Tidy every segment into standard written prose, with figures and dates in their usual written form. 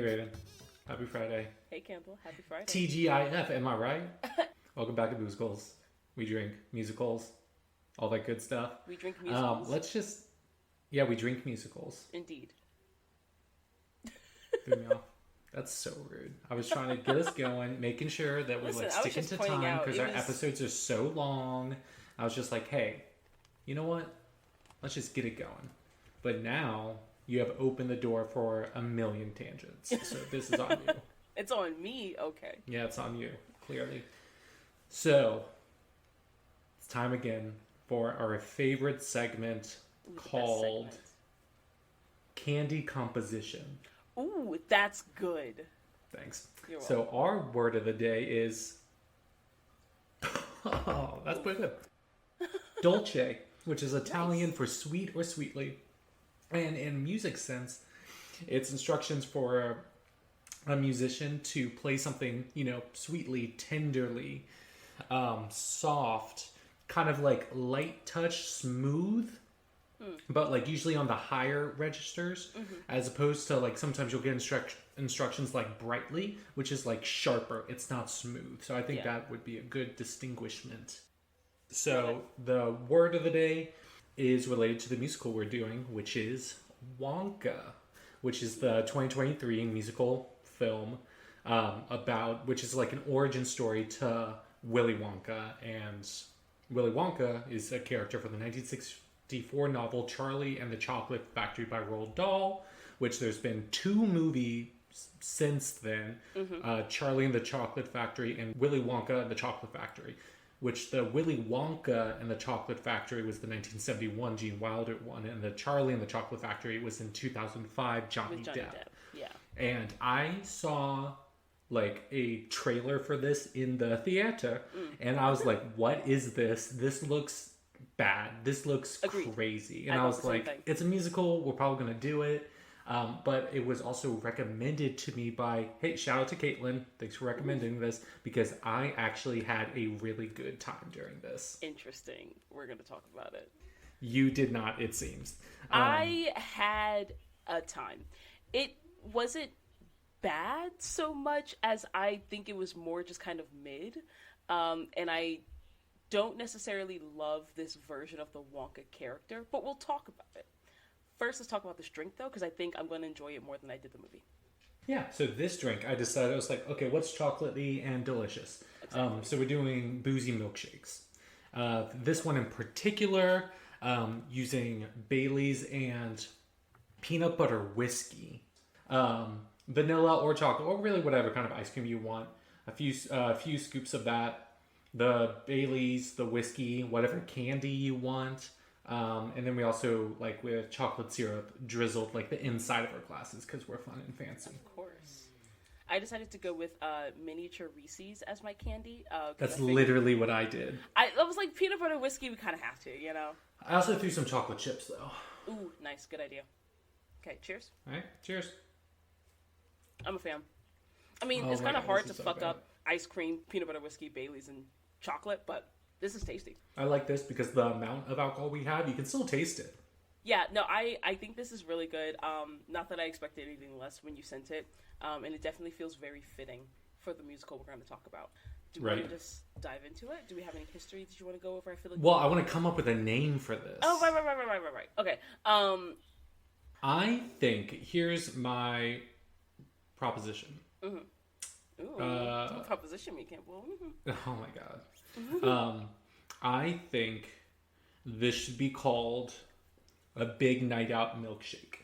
Raven. Happy Friday. Hey Campbell, happy Friday. TGIF, am I right? Welcome back to Musicals. We drink musicals, all that good stuff. We drink musicals? We drink musicals. Indeed. Threw me off. That's so rude. I was trying to get us going, making sure that we're sticking to time because our episodes are so long. I was just like, hey, you know what? Let's just get it going. But now you have opened the door for a million tangents. So this is on you. It's on me? Okay. Yeah, it's on you, clearly. So, it's time again for our favorite segment called Candy Composition. Ooh, that's good. Thanks. You're welcome. So, our word of the day is... Oh, that's pretty good. Dolce, which is Italian for sweet or sweetly. And in music sense, it's instructions for a musician to play something, sweetly, tenderly, soft, kind of like light touch, smooth, but like usually on the higher registers, as opposed to like sometimes you'll get instructions like brightly, which is like sharper. It's not smooth. So I think that would be a good distinguishment. So the word of the day is related to the musical we're doing, which is Wonka, which is the 2023 musical film which is like an origin story to Willy Wonka. And Willy Wonka is a character from the 1964 novel Charlie and the Chocolate Factory by Roald Dahl, which there's been 2 movies since then, Charlie and the Chocolate Factory and Willy Wonka and the Chocolate Factory, which the Willy Wonka and the Chocolate Factory was the 1971 Gene Wilder one, and the Charlie and the Chocolate Factory was in 2005 Johnny Depp. Yeah. And I saw like a trailer for this in the theater, and I was like, what is this? This looks bad. This looks crazy. And I was like, it's a musical. We're probably going to do it. But it was also recommended to me by, hey, shout out to Caitlin. Thanks for recommending this, because I actually had a really good time during this. Interesting. We're going to talk about it. You did not, it seems. I had a time. It wasn't bad so much as I think it was more just kind of mid. And I don't necessarily love this version of the Wonka character, but we'll talk about it. First, let's talk about this drink, though, because I think I'm going to enjoy it more than I did the movie. Yeah, so this drink, I decided, I was like, okay, what's chocolatey and delicious? Exactly. So we're doing boozy milkshakes. This one in particular, using Bailey's and peanut butter whiskey. Vanilla or chocolate, or really whatever kind of ice cream you want. A few scoops of that. The Bailey's, the whiskey, whatever candy you want. And then we also, like, with chocolate syrup, drizzled, like, the inside of our glasses because we're fun and fancy. Of course. I decided to go with miniature Reese's as my candy. That's literally what I did. I was like, peanut butter whiskey, we kind of have to, I also threw some chocolate chips, though. Ooh, nice. Good idea. Okay, cheers. All right, cheers. I'm a fan. I mean, it's kind of hard to fuck up ice cream, peanut butter whiskey, Bailey's, and chocolate, but... this is tasty. I like this because the amount of alcohol we have, you can still taste it. Yeah, no, I think this is really good. Not that I expected anything less when you sent it. And it definitely feels very fitting for the musical we're going to talk about. Do we want to just dive into it? Do we have any history that you want to go over? I feel like I want to come up with a name for this. Oh, right. Okay. I think, here's my proposition. Mm-hmm. Ooh, what proposition me, Campbell? Mm-hmm. Oh my god. I think this should be called a big night out milkshake.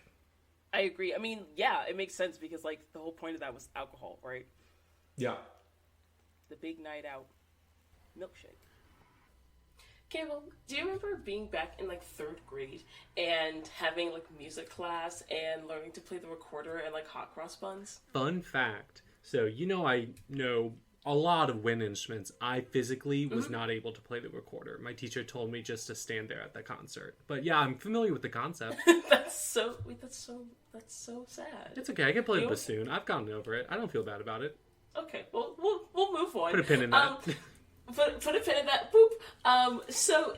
I agree. I mean, yeah, it makes sense because like the whole point of that was alcohol, right? Yeah. The big night out milkshake. Campbell, do you remember being back in like 3rd grade and having like music class and learning to play the recorder and like hot cross buns? Fun fact. So, I know a lot of wind instruments. I physically was not able to play the recorder. My teacher told me just to stand there at the concert. But yeah, I'm familiar with the concept. That's so sad. It's okay. I can play the bassoon. I've gotten over it. I don't feel bad about it. Okay, well, we'll move on. Put a pin in that. Put a pin in that. Boop. So,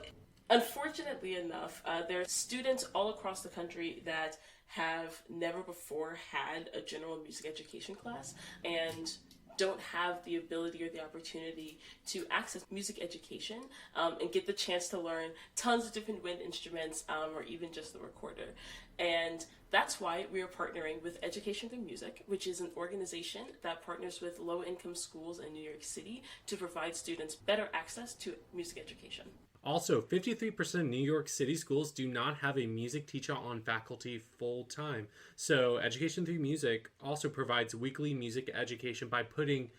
unfortunately enough, there are students all across the country that have never before had a general music education class and don't have the ability or the opportunity to access music education and get the chance to learn tons of different wind instruments or even just the recorder. And that's why we are partnering with Education Through Music, which is an organization that partners with low-income schools in New York City to provide students better access to music education. Also, 53% of New York City schools do not have a music teacher on faculty full-time. So Education Through Music also provides weekly music education by putting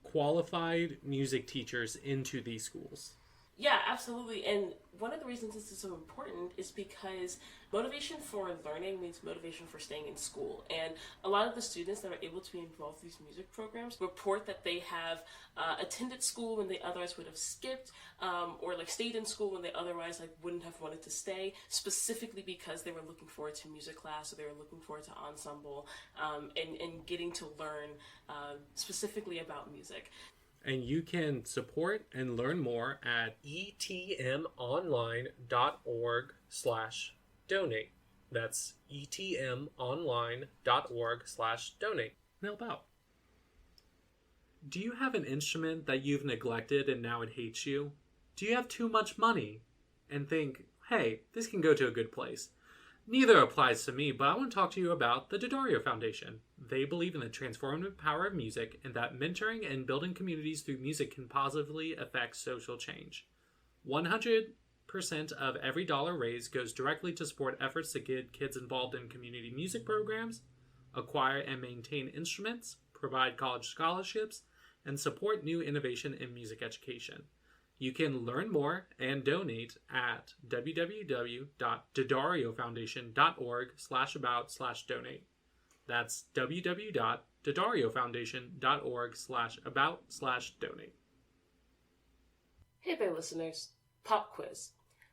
qualified music teachers into these schools. Yeah, absolutely. And one of the reasons this is so important is because motivation for learning means motivation for staying in school. And a lot of the students that are able to be involved in these music programs report that they have attended school when they otherwise would have skipped, or like stayed in school when they otherwise like wouldn't have wanted to stay, specifically because they were looking forward to music class or they were looking forward to ensemble, and getting to learn specifically about music. And you can support and learn more at etmonline.org/donate. That's etmonline.org/donate. Help out. Do you have an instrument that you've neglected and now it hates you? Do you have too much money and think, hey, this can go to a good place? Neither applies to me, but I want to talk to you about the Daddario Foundation. They believe in the transformative power of music and that mentoring and building communities through music can positively affect social change. 100% of every dollar raised goes directly to support efforts to get kids involved in community music programs, acquire and maintain instruments, provide college scholarships, and support new innovation in music education. You can learn more and donate at www.daddariofoundation.org/about/donate. That's www.daddariofoundation.org/about/donate. Hey there, listeners. Pop quiz.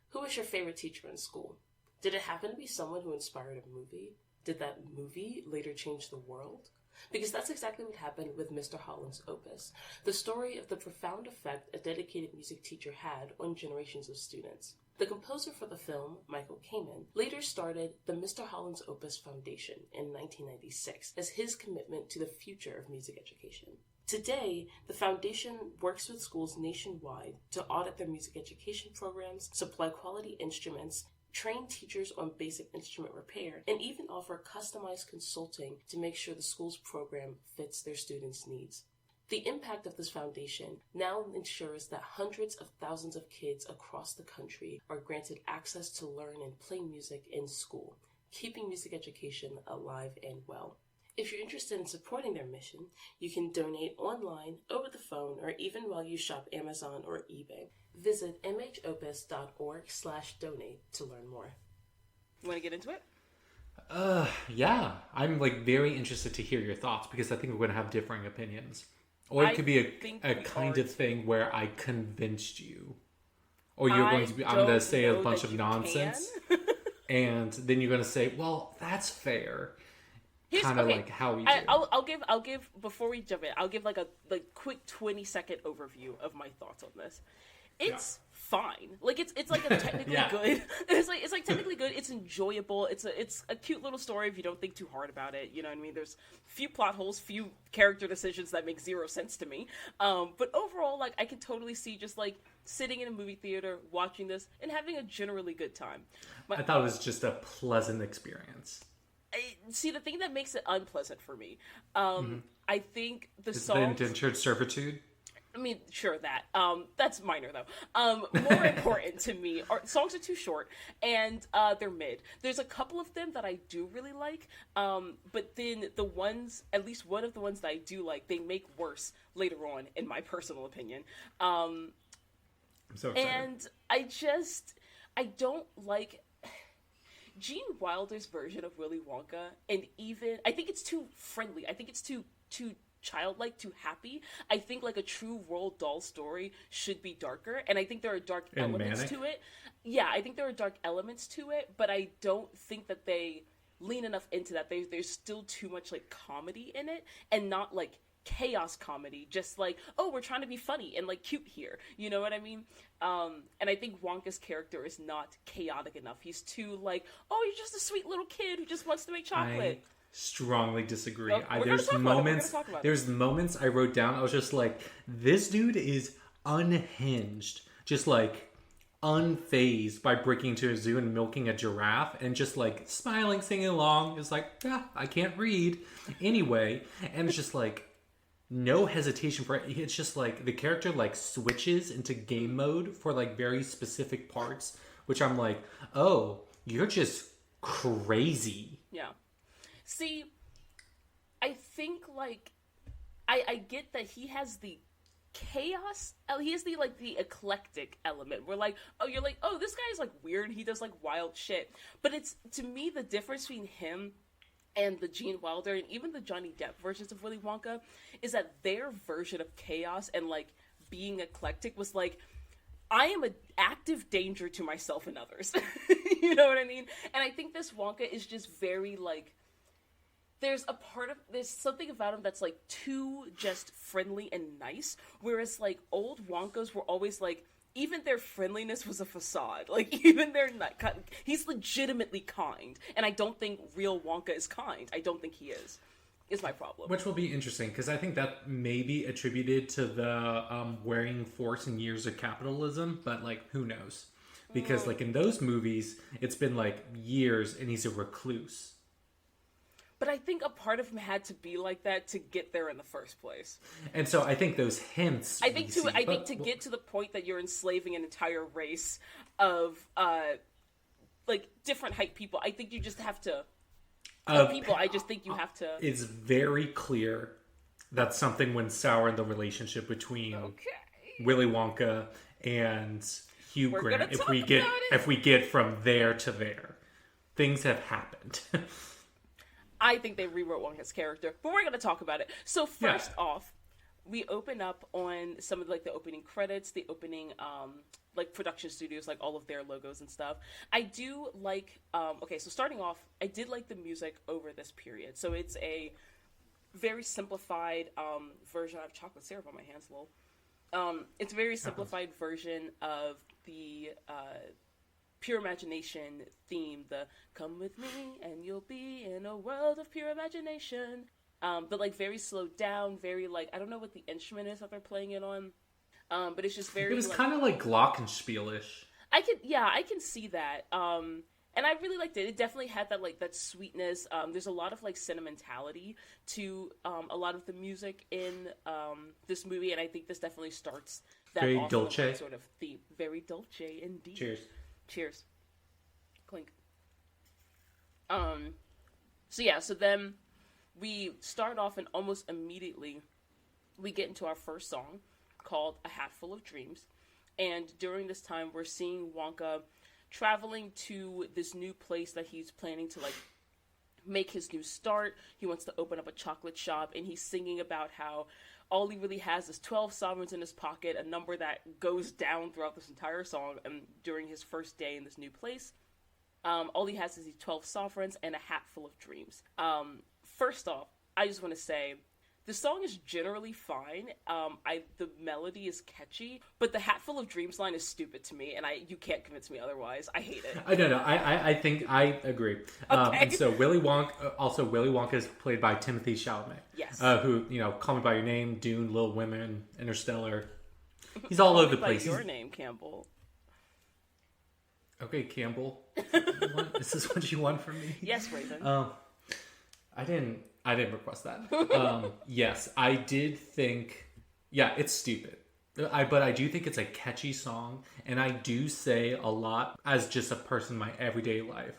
Who was your favorite teacher in school? Did it happen to be someone who inspired a movie? Did that movie later change the world? Because that's exactly what happened with Mr. Holland's opus, the story of the profound effect a dedicated music teacher had on generations of students. The composer for the film, Michael Kamen, later started the Mr. Holland's Opus Foundation in 1996 as his commitment to the future of music education. Today, the foundation works with schools nationwide to audit their music education programs, supply quality instruments, train teachers on basic instrument repair, and even offer customized consulting to make sure the school's program fits their students' needs. The impact of this foundation now ensures that hundreds of thousands of kids across the country are granted access to learn and play music in school, keeping music education alive and well. If you're interested in supporting their mission, you can donate online, over the phone, or even while you shop Amazon or eBay. Visit mhopus.org/donate to learn more. You want to get into it? Yeah. I'm very interested to hear your thoughts because I think we're going to have differing opinions. Or it could be a kind of thing where I convinced you. Or you're going to be, I'm going to say a bunch of nonsense. And then you're going to say, well, that's fair. Kind of like how we do. I'll give before we jump in. I'll give like a quick 20-second overview of my thoughts on this. It's fine. It's like a technically good. It's like technically good. It's enjoyable. It's a cute little story if you don't think too hard about it. You know what I mean? There's few plot holes, few character decisions that make zero sense to me. But overall, I can totally see just sitting in a movie theater, watching this, and having a generally good time. I thought it was just a pleasant experience. See, the thing that makes it unpleasant for me, I think It's the indentured servitude. I mean, sure, that's minor though. More important to me songs are too short and they're mid. There's a couple of them that I do really like, but then the ones, at least one of the ones that I do like, they make worse later on, in my personal opinion. I'm so excited. And I don't like Gene Wilder's version of Willy Wonka, and even I think it's too friendly. I think it's too childlike, too happy. I think a true Roald Dahl story should be darker, and I think there are dark elements to it. Yeah, I think there are dark elements to it, but I don't think that they lean enough into that. There's still too much comedy in it, and not chaos comedy, just like, oh, we're trying to be funny and like cute here, you know what I mean? And I think Wonka's character is not chaotic enough. He's too like, oh, you're just a sweet little kid who just wants to make chocolate. I strongly disagree. Oh, There's moments I wrote down, I was just like, this dude is unhinged, just like unfazed by breaking into a zoo and milking a giraffe, and just like smiling, singing along. It's like, I can't read anyway. And it's just like no hesitation for it. It's just like the character like switches into game mode for like very specific parts, which I'm like, oh, you're just crazy. Yeah. See, I think like I get that he has the chaos, he has the like the eclectic element where like, oh, you're like, oh, this guy's like weird, he does like wild shit. But it's, to me, the difference between him and the Gene Wilder and even the Johnny Depp versions of Willy Wonka is that their version of chaos and like being eclectic was like, I am an active danger to myself and others. You know what I mean? And I think this Wonka is just very like, there's something about him that's like too just friendly and nice, whereas like old Wonkas were always like, even their friendliness was a facade. Like, even he's legitimately kind, and I don't think real Wonka is kind. I don't think he is my problem. Which will be interesting, because I think that may be attributed to the wearing force and years of capitalism, but like, who knows? Because like in those movies, it's been like years and he's a recluse. But I think a part of him had to be like that to get there in the first place. And so I think those hints. I think to get to the point that you're enslaving an entire race of like different height people, I think you just have to. I just think you have to. It's very clear that something went sour in the relationship between Willy Wonka and Hugh Grant. If we get from there to there, things have happened. I think they rewrote Wonka's character, but we're going to talk about it. So first off, we open up on some of like the opening credits, the opening like production studios, like all of their logos and stuff. I do like so starting off, I did like the music over this period. So it's a very simplified version. I have chocolate syrup on my hands, lol. It's a very simplified version of the Pure Imagination theme, the come with me and you'll be in a world of pure imagination, but like very slowed down, very like, I don't know what the instrument is that they're playing it on, but it's just very, it was like, kind of like glockenspielish. I can see that, and I really liked it. It definitely had that like that sweetness. There's a lot of like sentimentality to a lot of the music in this movie, and I think this definitely starts that very awesome, dolce like, sort of theme. Very dolce indeed. Cheers. Clink. So then we start off and almost immediately we get into our first song called A Hat Full of Dreams. And during this time we're seeing Wonka traveling to this new place that he's planning to like make his new start. He wants to open up a chocolate shop, and he's singing about how all he really has is 12 sovereigns in his pocket, a number that goes down throughout this entire song. And during his first day in this new place, all he has is these 12 sovereigns and a hat full of dreams. First off, I just want to say, the song is generally fine. The melody is catchy, but the hat full of dreams line is stupid to me, and you can't convince me otherwise. I hate it. I think I agree. Okay. And so Willy Wonka is played by Timothée Chalamet. Yes. Who, Call Me by Your Name, Dune, Little Women, Interstellar. He's all over the place. By your name, Campbell. Okay, Campbell. This is what you want from me? Yes, Raven. I didn't request that. Yes, I did think, it's stupid. But I do think it's a catchy song, and I do say a lot as just a person in my everyday life.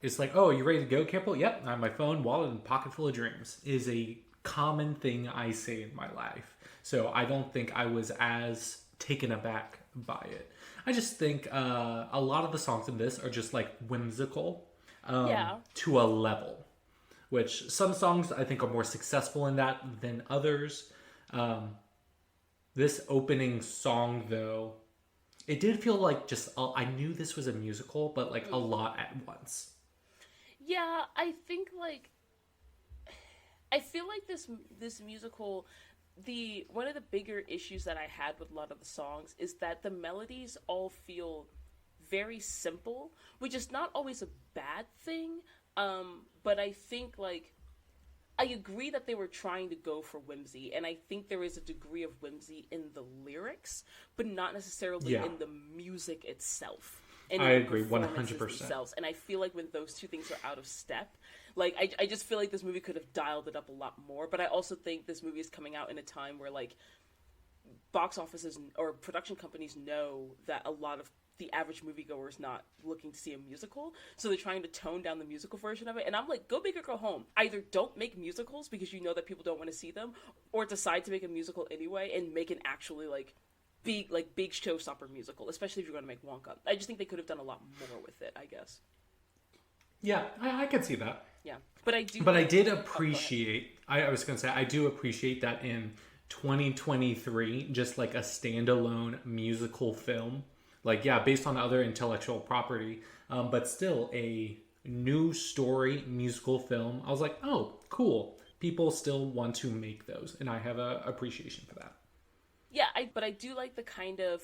It's like, oh, you ready to go, Campbell? Yep, I have my phone, wallet, and pocket full of dreams. Is a common thing I say in my life. So I don't think I was as taken aback by it. I just think a lot of the songs in this are just like whimsical to a level. Which some songs I think are more successful in that than others. This opening song, though, it did feel like I knew this was a musical, but like a lot at once. Yeah, I think like, I feel like this musical one of the bigger issues that I had with a lot of the songs is that the melodies all feel very simple, which is not always a bad thing. But I think, like, I agree that they were trying to go for whimsy, and I think there is a degree of whimsy in the lyrics, but not necessarily in the music itself. And I agree, 100%. Themselves. And I feel like when those two things are out of step, like, I just feel like this movie could have dialed it up a lot more. But I also think this movie is coming out in a time where, like, box offices or production companies know that a lot of the average moviegoer is not looking to see a musical, so they're trying to tone down the musical version of it. And I'm like, go big or go home. Either don't make musicals because you know that people don't want to see them, or decide to make a musical anyway and make an actually big showstopper musical, especially if you're going to make Wonka. I just think they could have done a lot more with it, I guess. Yeah, I could see that. Yeah, but I do. But I did appreciate. I was going to say I do appreciate that in 2023, just like a standalone musical film. Like, yeah, based on other intellectual property, but still a new story musical film. I was like, oh, cool. People still want to make those, and I have a appreciation for that. Yeah, but I do like the kind of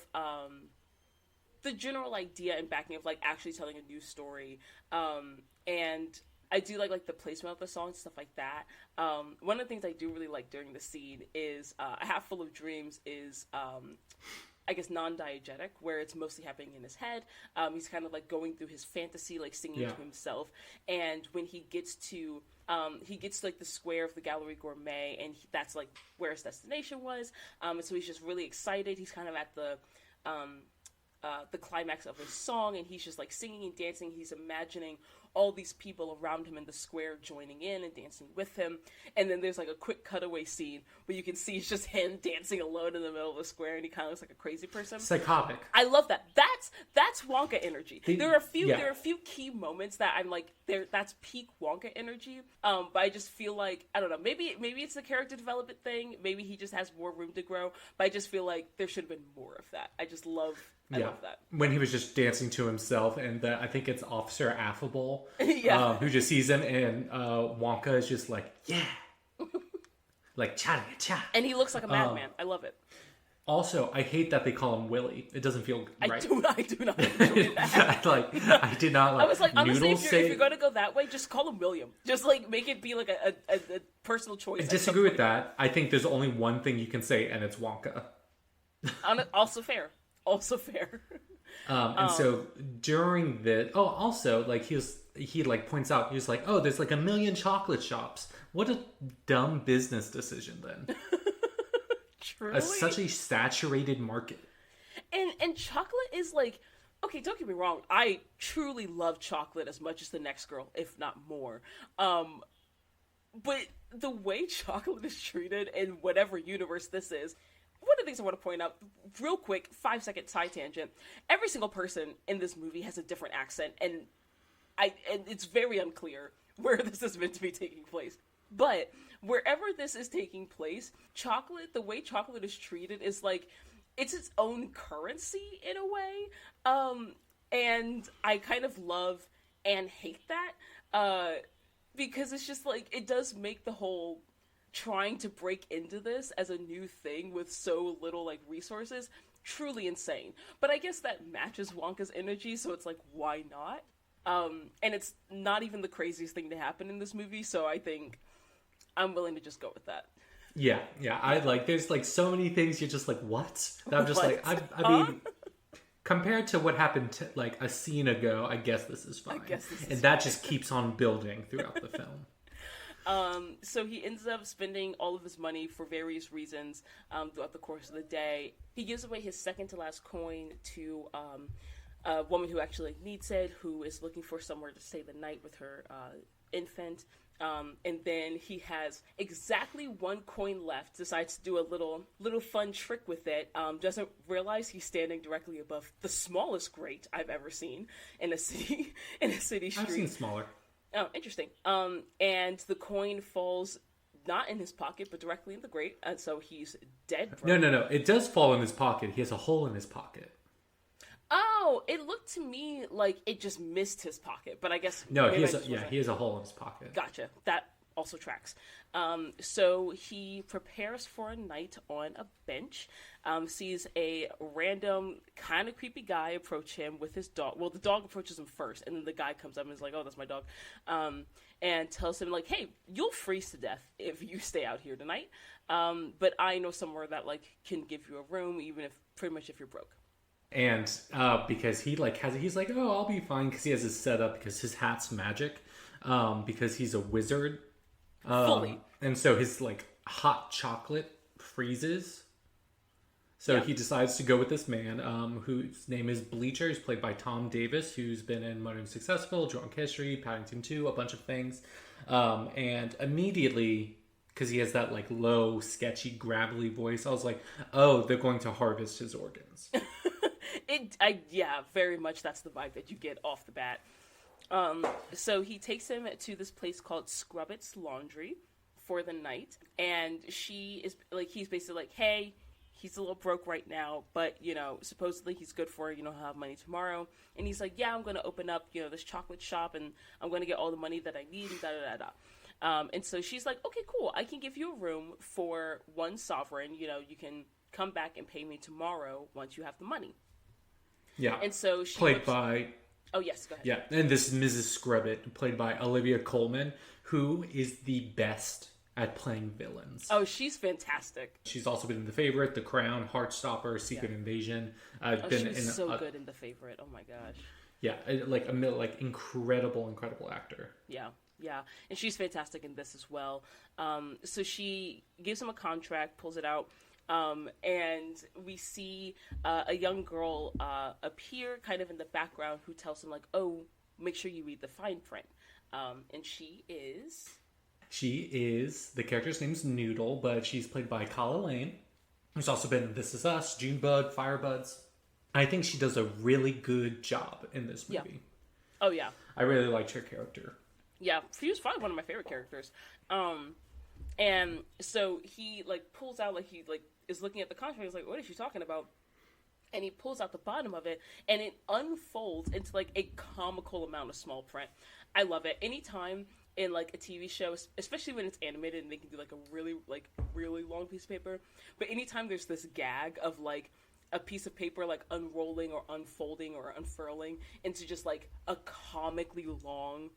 the general idea and backing of, like, actually telling a new story. And I do like the placement of the song, stuff like that. One of the things I do really like during the scene is A Hat Full of Dreams is I guess non-diegetic, where it's mostly happening in his head. He's kind of like going through his fantasy, like singing to himself. And when he gets to like the square of the Gallery Gourmet, and that's like where his destination was. And so he's just really excited. He's kind of at the climax of his song, and he's just like singing and dancing. He's imagining all these people around him in the square joining in and dancing with him. And then there's like a quick cutaway scene where you can see it's just him dancing alone in the middle of the square, and he kind of looks like a crazy person. Psychotic. I love that. That's Wonka energy. There are a few key moments that I'm like, that's peak Wonka energy. But I just feel like, I don't know, maybe it's the character development thing. Maybe he just has more room to grow. But I just feel like there should have been more of that. I love that. When he was just dancing to himself, and I think it's Officer Affable, who just sees him, and Wonka is just like, yeah, like cha-cha. And he looks like a madman. I love it. Also, I hate that they call him Willie. It doesn't feel right. I do not enjoy that. I did not like. I was like, honestly, if you're going to go that way, just call him William. Just like make it be like a personal choice. I disagree with that. I think there's only one thing you can say, and it's Wonka. Also fair. Also fair. And so during also like he like points out, he was like, oh, there's like 1 million chocolate shops. What a dumb business decision then. Truly? Such a saturated market. And chocolate is like, okay, don't get me wrong, I truly love chocolate as much as the next girl, if not more. But the way chocolate is treated in whatever universe this is, one of the things I want to point out, real quick, 5-second side tangent. Every single person in this movie has a different accent, and it's very unclear where this is meant to be taking place. But wherever this is taking place, chocolate, the way chocolate is treated is like, it's its own currency in a way. And I kind of love and hate that, because it's just like, it does make the whole trying to break into this as a new thing with so little like resources truly insane. But I guess that matches Wonka's energy, so it's like, why not? And it's not even the craziest thing to happen in this movie, so I think I'm willing to just go with that. Yeah. I like, there's like so many things you're just like, what? That I'm just like, I mean, compared to what happened like a scene ago, I guess this is fine. And that just keeps on building throughout the film. So he ends up spending all of his money for various reasons throughout the course of the day. He gives away his second to last coin to a woman who actually needs it, who is looking for somewhere to stay the night with her infant. And then he has exactly 1 coin left, decides to do a little fun trick with it, doesn't realize he's standing directly above the smallest grate I've ever seen in a city street. I've seen smaller. Oh, interesting. And the coin falls not in his pocket, but directly in the grate, and so he's dead broke. No. It does fall in his pocket. He has a hole in his pocket. Oh, it looked to me like it just missed his pocket, but I guess... No, he has a hole in his pocket. Gotcha. That also tracks. So he prepares for a night on a bench, sees a random kind of creepy guy approach him with his dog. Well, the dog approaches him first, and then the guy comes up and is like, oh, that's my dog. And tells him, like, hey, you'll freeze to death if you stay out here tonight. But I know somewhere that, like, can give you a room, even if, pretty much if you're broke. And because he like he's like, oh, I'll be fine, because he has his setup because his hat's magic, because he's a wizard, Fully. and so his like hot chocolate freezes. So he decides to go with this man, whose name is Bleacher. He's played by Tom Davis, who's been in Modern Successful, Drunk History, Paddington 2, a bunch of things, and immediately, because he has that like low, sketchy, gravelly voice, I was like, oh, they're going to harvest his organs. Yeah, very much that's the vibe that you get off the bat. So he takes him to this place called Scrubbit's Laundry for the night, and she is like, he's basically like, hey, he's a little broke right now, but, you know, supposedly he's good for, you know, he'll have money tomorrow. And he's like, yeah, I'm going to open up, you know, this chocolate shop, and I'm going to get all the money that I need, and da-da-da-da. And so she's like, okay, cool, I can give you a room for 1 sovereign. You know, you can come back and pay me tomorrow once you have the money. Yeah. And so she played by... Oh, yes, go ahead. Yeah, and this is Mrs. Scrubbit, played by Olivia Colman, who is the best at playing villains. Oh, she's fantastic. She's also been in The Favorite, The Crown, Heartstopper, Secret Invasion. She was so good in The Favorite. Oh, my gosh. Yeah, like incredible actor. Yeah. Yeah, and she's fantastic in this as well. So she gives him a contract, pulls it out, and we see a young girl appear kind of in the background who tells him, like, oh, make sure you read the fine print. And she is... the character's name's Noodle, but she's played by Kala Lane, who's also been in This Is Us, Junebug, Firebuds. I think she does a really good job in this movie. Yeah. Oh, yeah. I really liked her character. Yeah, she was probably one of my favorite characters. And so he, like, pulls out, like, he, like, is looking at the contract. He's like, what is she talking about? And he pulls out the bottom of it, and it unfolds into, like, a comical amount of small print. I love it. Anytime in, like, a TV show, especially when it's animated and they can do, like, a really long piece of paper, but anytime there's this gag of, like, a piece of paper, like, unrolling or unfolding or unfurling into just, like, a comically long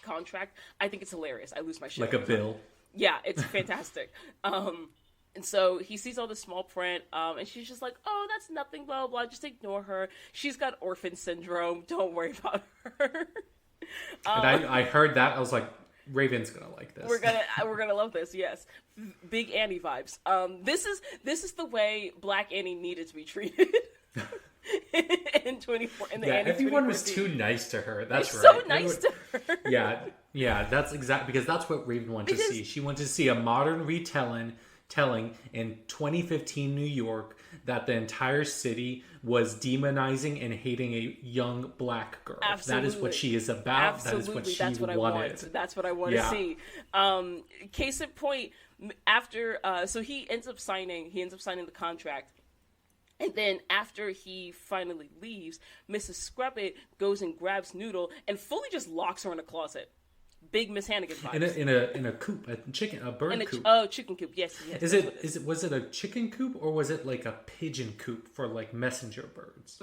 contract, I think it's hilarious. I lose my shit. Like a bill. Yeah, it's fantastic. And so he sees all the small print, and she's just like, oh, that's nothing, blah, blah, blah, just ignore her. She's got orphan syndrome. Don't worry about her. And I heard that. I was like, Raven's gonna like this. We're gonna love this. Yes, big Annie vibes. This is the way Black Annie needed to be treated. in 24 in the Annie everyone was too nice to her. That's right. So nice to her. Yeah, that's exactly, because that's what Raven wanted to see. She wanted to see a modern retelling in 2015 New York that the entire city was demonizing and hating a young black girl. Absolutely. That is what she is about. Absolutely. That is what she wanted. That's what I want to see. Case in point, after so he ends up signing the contract. And then after he finally leaves, Mrs. Scrubbit goes and grabs Noodle and fully just locks her in a closet. Big Miss Hannigan vibes. In a coop, a bird coop. Oh, chicken coop. Yes. Was it a chicken coop, or was it like a pigeon coop for like messenger birds?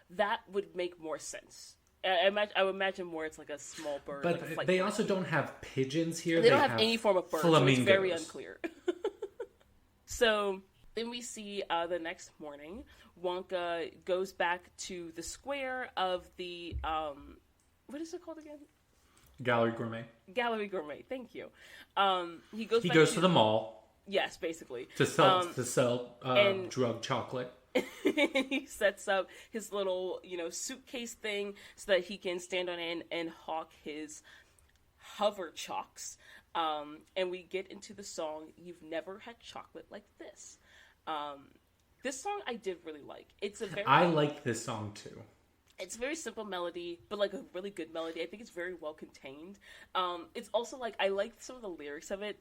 That would make more sense. I would imagine more it's like a small bird. But like they also don't have pigeons here. They don't have any form of bird, flamingos. So it's very unclear. So then we see the next morning, Wonka goes back to the square of the, what is it called again? Gallery Gourmet. Gallery Gourmet, thank you. He goes to the mall. Yes, basically. To sell drug chocolate. He sets up his little, suitcase thing so that he can stand on it and hawk his hover chalks. And we get into the song, You've Never Had Chocolate Like This. This song I did really like. I like this song too. It's a very simple melody, but like a really good melody. I think it's very well contained. It's also like, I like some of the lyrics of it,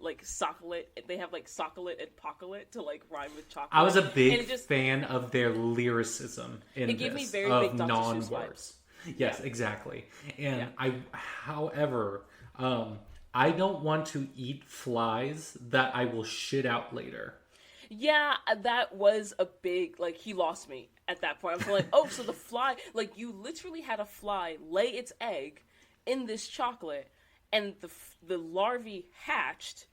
like socklet. They have like socklet and pocklet to like rhyme with chocolate. I was a big fan of their lyricism in this. It gave me very big Dr. Seuss vibes. Yes, exactly. And however, I don't want to eat flies that I will shit out later. Yeah, that was a big, like, he lost me at that point. I'm like, oh, so the fly, like, you literally had a fly lay its egg in this chocolate, and the larvae hatched,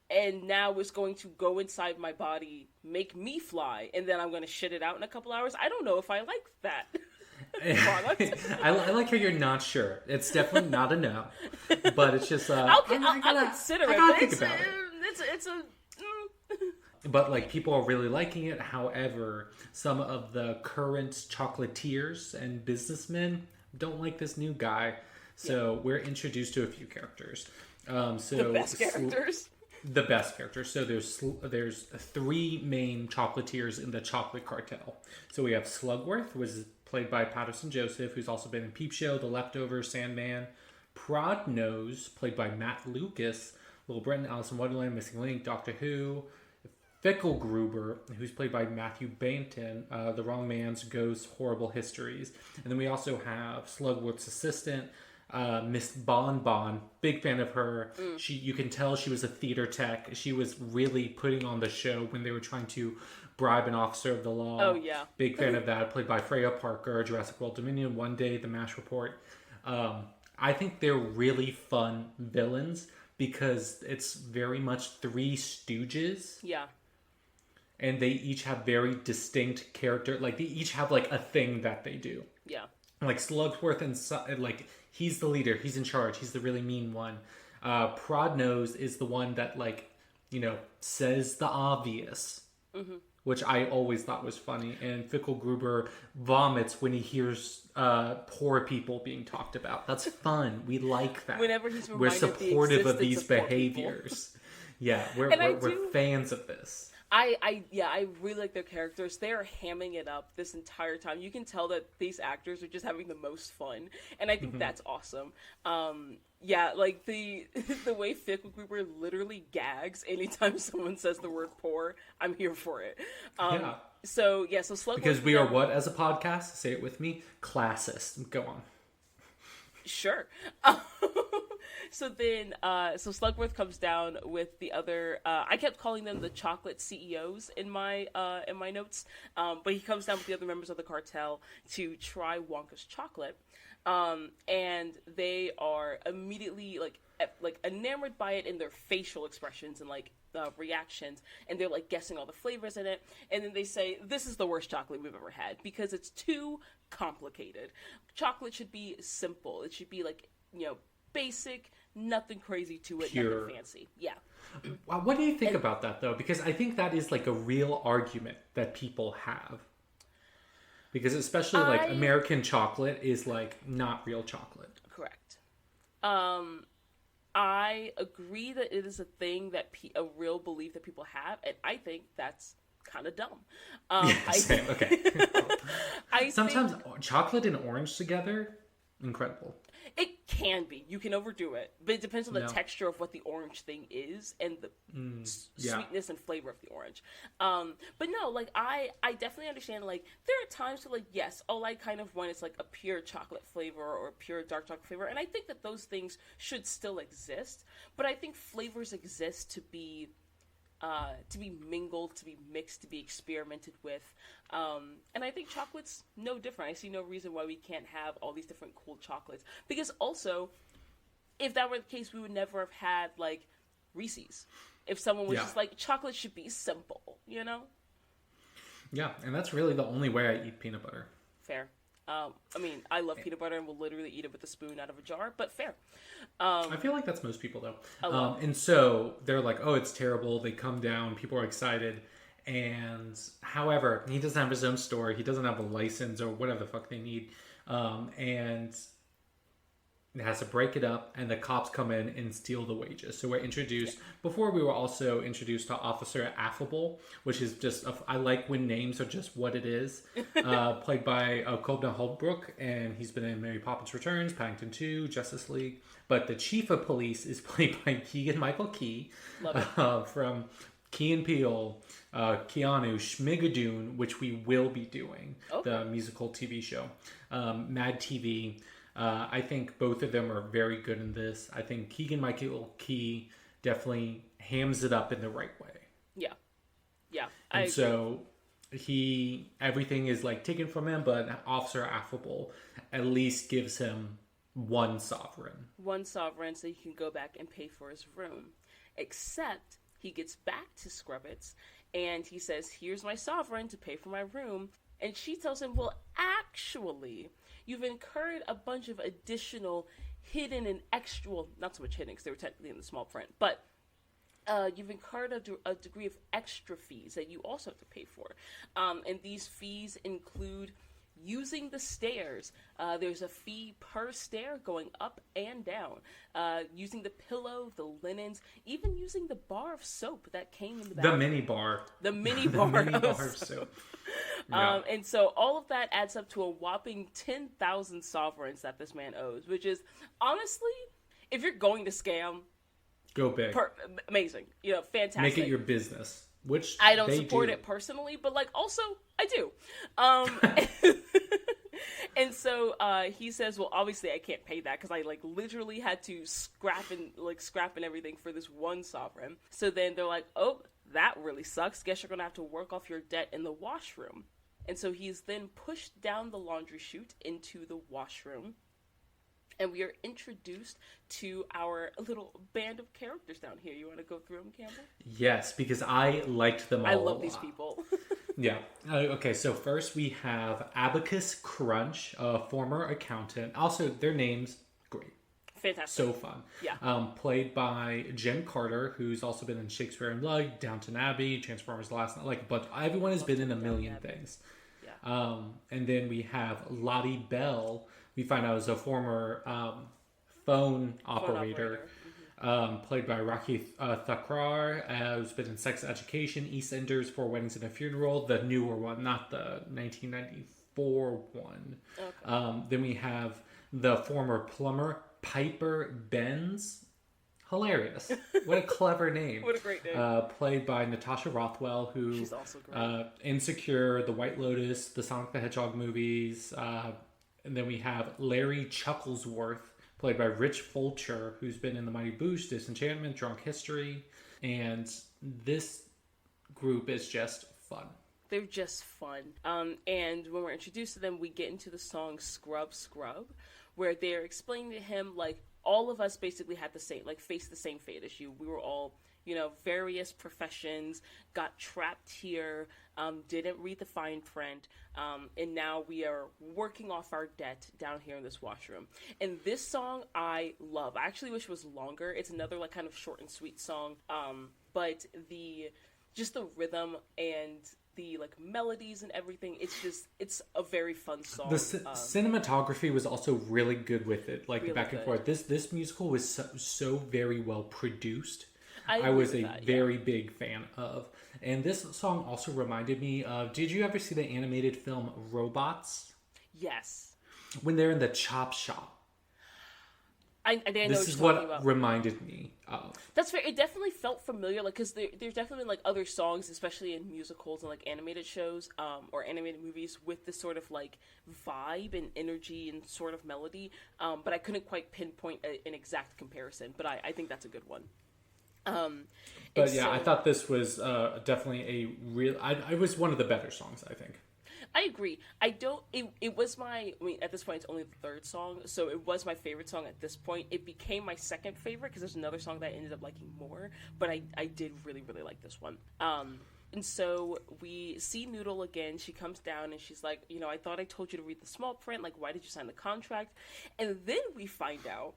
and now it's going to go inside my body, make me fly, and then I'm going to shit it out in a couple hours. I don't know if I like that product. I like how you're not sure. It's definitely not a no, but it's just I'll consider it. I gotta But think about it. It's a But like people are really liking it. However, some of the current chocolatiers and businessmen don't like this new guy. So we're introduced to a few characters. the best characters. The best characters. So there's three main chocolatiers in the chocolate cartel. So we have Slugworth, who is played by Patterson Joseph, who's also been in Peep Show, The Leftovers, Sandman. Prodnose, played by Matt Lucas, Little Britain, Alice in Wonderland, Missing Link, Doctor Who. Fickelgruber, who's played by Matthew Bainton, The Wrong Man's Ghost, Horrible Histories. And then we also have Slugworth's assistant, Miss Bon Bon. Big fan of her. You can tell she was a theater tech. She was really putting on the show when they were trying to bribe an officer of the law. Oh, yeah. Big fan of that. Played by Freya Parker, Jurassic World Dominion, One Day, The MASH Report. I think they're really fun villains because it's very much Three Stooges. Yeah. And they each have very distinct character. Like, they each have, like, a thing that they do. Yeah. Like, Slugworth and, like, he's the leader. He's in charge. He's the really mean one. Prodnose is the one that, like, you know, says the obvious. Mm-hmm. Which I always thought was funny. And Fickelgruber vomits when he hears poor people being talked about. That's fun. We like that. Whenever he's we're supportive of these behaviors. Yeah, we're fans of this. I really like their characters. They are hamming it up this entire time. You can tell that these actors are just having the most fun, and I think that's awesome. Yeah, like the way Fickelgruber literally gags anytime someone says the word poor, I'm here for it. So Slugworth, because we are what as a podcast? Say it with me. Classist. Go on. Sure. So Slugworth comes down with the other. I kept calling them the chocolate CEOs in my notes, but he comes down with the other members of the cartel to try Wonka's chocolate, and they are immediately like enamored by it in their facial expressions and like reactions, and they're like guessing all the flavors in it, and then they say this is the worst chocolate we've ever had because it's too complicated. Chocolate should be simple. It should be like, you know, basic, nothing crazy to it, pure. Nothing fancy. Yeah. What do you think about that, though? Because I think that is like a real argument that people have. Because especially like American chocolate is like not real chocolate. Correct. I agree that it is a thing that a real belief that people have, and I think that's kind of dumb. Okay. Sometimes chocolate and orange together, incredible. It can be. You can overdo it. But it depends on the texture of what the orange thing is and the sweetness and flavor of the orange. But no, like, I definitely understand, like, there are times where, like, yes, all I kind of want is, like, a pure chocolate flavor or a pure dark chocolate flavor. And I think that those things should still exist. But I think flavors exist to be mingled, to be mixed, to be experimented with. And I think chocolate's no different. I see no reason why we can't have all these different cool chocolates. Because also, if that were the case, we would never have had, like, Reese's. If someone was just like, chocolate should be simple, you know? Yeah, and that's really the only way I eat peanut butter. Fair. I mean, I love peanut butter and will literally eat it with a spoon out of a jar, but fair. I feel like that's most people, though. And so they're like, oh, it's terrible. They come down. People are excited. And however, he doesn't have his own store. He doesn't have a license or whatever the fuck they need. And it has to break it up, and the cops come in and steal the wages. So we're introduced. Before we were also introduced to Officer Affable, which is just I like when names are just what it is. Played by Cobden Holbrook, and he's been in Mary Poppins Returns, Paddington 2, Justice League. But the chief of police is played by Keegan-Michael Key from Key and Peele, Keanu, Schmigadoon, which we will be doing, the musical TV show, Mad TV. I think both of them are very good in this. I think Keegan-Michael Key definitely hams it up in the right way. Yeah. Yeah. And so everything is like taken from him, but Officer Affable at least gives him one sovereign. One sovereign so he can go back and pay for his room. Except he gets back to Scrubbits and he says, here's my sovereign to pay for my room. And she tells him, well, actually, you've incurred a bunch of additional hidden and extra, well, not so much hidden because they were technically in the small print, but you've incurred a degree of extra fees that you also have to pay for. And these fees include using the stairs. There's a fee per stair going up and down. Using the pillow, the linens, even using the bar of soap that came in the bathroom. The mini bar. The mini bar of soap. Yeah. And so all of that adds up to a whopping 10,000 sovereigns that this man owes, which is, honestly, if you're going to scam, go big. Amazing. Fantastic. Make it your business. Which I don't support it personally, but also I do. And so he says, well, obviously I can't pay that because I literally had to scrap and everything for this one sovereign. So then they're like, oh, that really sucks. Guess you're gonna have to work off your debt in the washroom. And so he's then pushed down the laundry chute into the washroom. And we are introduced to our little band of characters down here. You want to go through them, Campbell? Yes, because I liked them all. I love these people. Yeah. Okay, so first we have Abacus Crunch, a former accountant. Also, their names, great. Fantastic. So fun. Yeah. Played by Jen Carter, who's also been in Shakespeare in Love, Downton Abbey, Transformers Last Night. But everyone has been in a million things. Yeah. And then we have Lottie Bell. We find out is a former phone operator. Played by Rocky Thakrar, who's been in Sex Education, EastEnders, Four Weddings and a Funeral, the newer one, not the 1994 one. Okay. Then we have the former plumber, Piper Benz. Hilarious. What a clever name. What a great name. Played by Natasha Rothwell, who... She's also great. Insecure, The White Lotus, the Sonic the Hedgehog movies. And then we have Larry Chucklesworth, played by Rich Fulcher, who's been in The Mighty Boosh, Disenchantment, Drunk History. And this group is just fun. They're just fun. And when we're introduced to them, we get into the song Scrub Scrub, where they're explaining to him, all of us basically had the same, faced the same fate as you. We were all, various professions, got trapped here, didn't read the fine print, and now we are working off our debt down here in this washroom. And this song I love. I actually wish it was longer. It's another kind of short and sweet song, but the rhythm and the melodies and everything, it's a very fun song. The cinematography was also really good with it, really back and forth. This musical was so very well produced. I was a very big fan of. And this song also reminded me of, did you ever see the animated film Robots? Yes. When they're in the chop shop. I know this is what reminded me of. That's fair. It definitely felt familiar, because there's definitely been other songs, especially in musicals and animated shows, or animated movies, with this sort of vibe and energy and sort of melody. But I couldn't quite pinpoint an exact comparison. But I think that's a good one. But yeah, I thought this was definitely a real. It was one of the better songs, I think. I agree. It was at this point, it's only the third song, so it was my favorite song at this point. It became my second favorite because there's another song that I ended up liking more, but I did really, really like this one. And so we see Noodle again. She comes down and she's like, I thought I told you to read the small print. Why did you sign the contract? And then we find out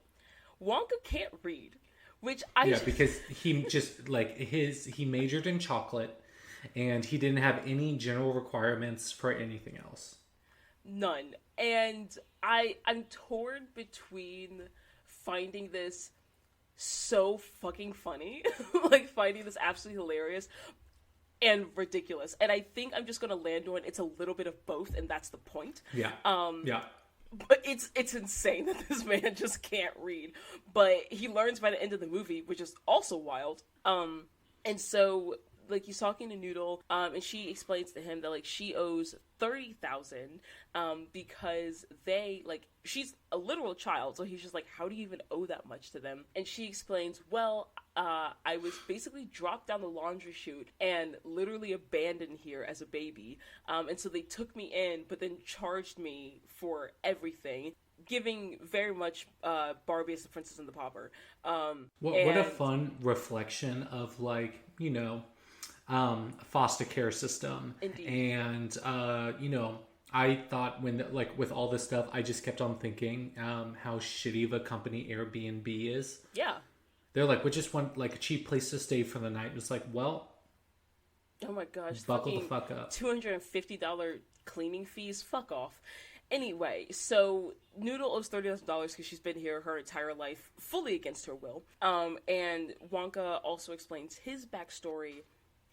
Wonka can't read, which because he just he majored in chocolate. And he didn't have any general requirements for anything else. None. And I'm torn between finding this so fucking funny, finding this absolutely hilarious and ridiculous. And I think I'm just going to land on it's a little bit of both, and that's the point. Yeah. Yeah. But it's insane that this man just can't read. But he learns by the end of the movie, which is also wild. And so like he's talking to Noodle, and she explains to him that like she owes 30,000, because they like she's a literal child, so he's just like, how do you even owe that much to them? And she explains, well, I was basically dropped down the laundry chute and literally abandoned here as a baby, and so they took me in, but then charged me for everything. Giving very much Barbie as the Princess and the Pauper. What a fun reflection of like, you know, foster care system. Indeed. And you know, I thought when like with all this stuff, I just kept on thinking how shitty of a company Airbnb is. Yeah. They're like, we just want like a cheap place to stay for the night. It's like, well, oh my gosh, buckle the fuck up. $250 cleaning fees. Fuck off. Anyway, so Noodle owes $30,000 because she's been here her entire life, fully against her will. And Wonka also explains his backstory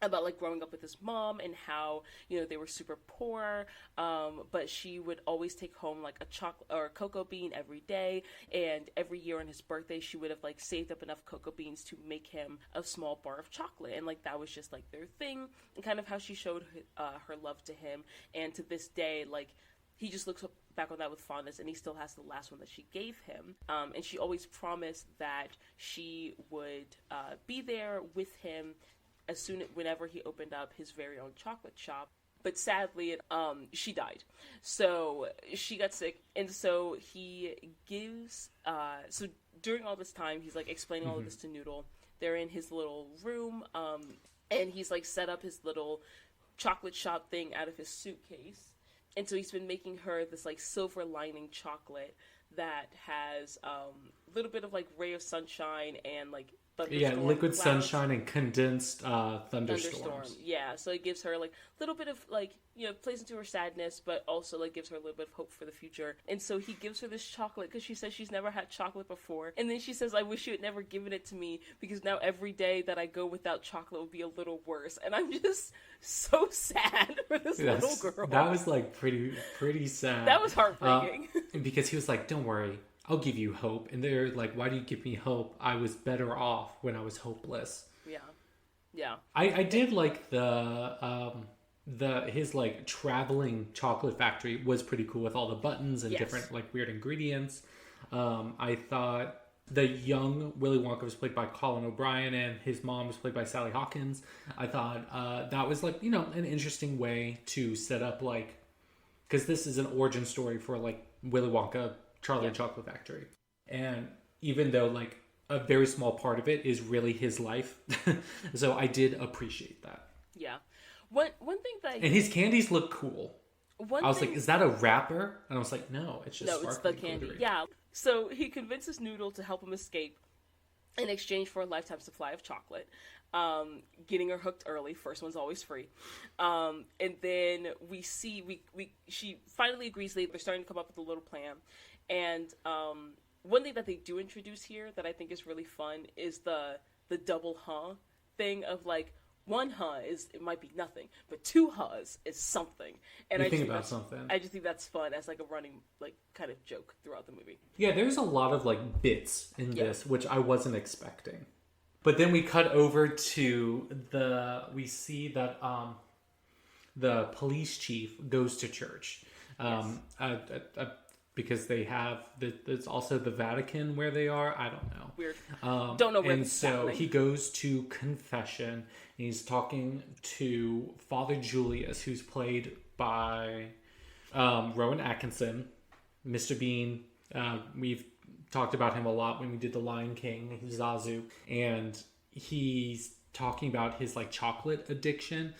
about like growing up with his mom and how, you know, they were super poor, but she would always take home like a chocolate or a cocoa bean every day, and every year on his birthday she would have like saved up enough cocoa beans to make him a small bar of chocolate, and like that was just like their thing, and kind of how she showed her love to him. And to this day, like, he just looks back on that with fondness, and he still has the last one that she gave him. And she always promised that she would be there with him whenever he opened up his very own chocolate shop. But sadly, she died. So she got sick, and so he gives. So during all this time, he's like explaining all of this to Noodle. They're in his little room, and he's like set up his little chocolate shop thing out of his suitcase. And so he's been making her this like silver lining chocolate that has a little bit of like ray of sunshine and like thunderstorm liquid clouds. Sunshine and condensed thunderstorms. Yeah, so it gives her like a little bit of like, you know, plays into her sadness, but also like gives her a little bit of hope for the future. And so he gives her this chocolate because she says she's never had chocolate before, and then she says, I wish you had never given it to me, because now every day that I go without chocolate will be a little worse. And I'm just so sad for this little girl. That was like pretty sad. That was heartbreaking. Because he was like, don't worry, I'll give you hope. And they're like, why do you give me hope? I was better off when I was hopeless. Yeah. I did like his like traveling chocolate factory was pretty cool with all the buttons and different like weird ingredients. I thought the young Willy Wonka was played by Colin O'Brien, and his mom was played by Sally Hawkins. I thought that was like, you know, an interesting way to set up like, because this is an origin story for like Willy Wonka, Charlie and Chocolate Factory. And even though like a very small part of it is really his life, so I did appreciate that. Yeah. One thing that and his candies look cool. I was like, is that a wrapper? And I was like, no, it's just it's the candy. Glittery. Yeah. So he convinces Noodle to help him escape in exchange for a lifetime supply of chocolate. Getting her hooked early. First one's always free. And then she finally agrees. They're starting to come up with a little plan. And one thing that they do introduce here that I think is really fun is the double thing of like, one it might be nothing, but two is something. And I just think that's fun as like a running like kind of joke throughout the movie. Yeah, there's a lot of like bits in this which I wasn't expecting. But then we cut over to we see that the police chief goes to church. Because they have there's also the Vatican where they are. I don't know. Weird. Don't know where. And so he goes to confession. And he's talking to Father Julius, who's played by Rowan Atkinson, Mr. Bean. We've talked about him a lot when we did The Lion King, Zazu, and he's talking about his like chocolate addiction.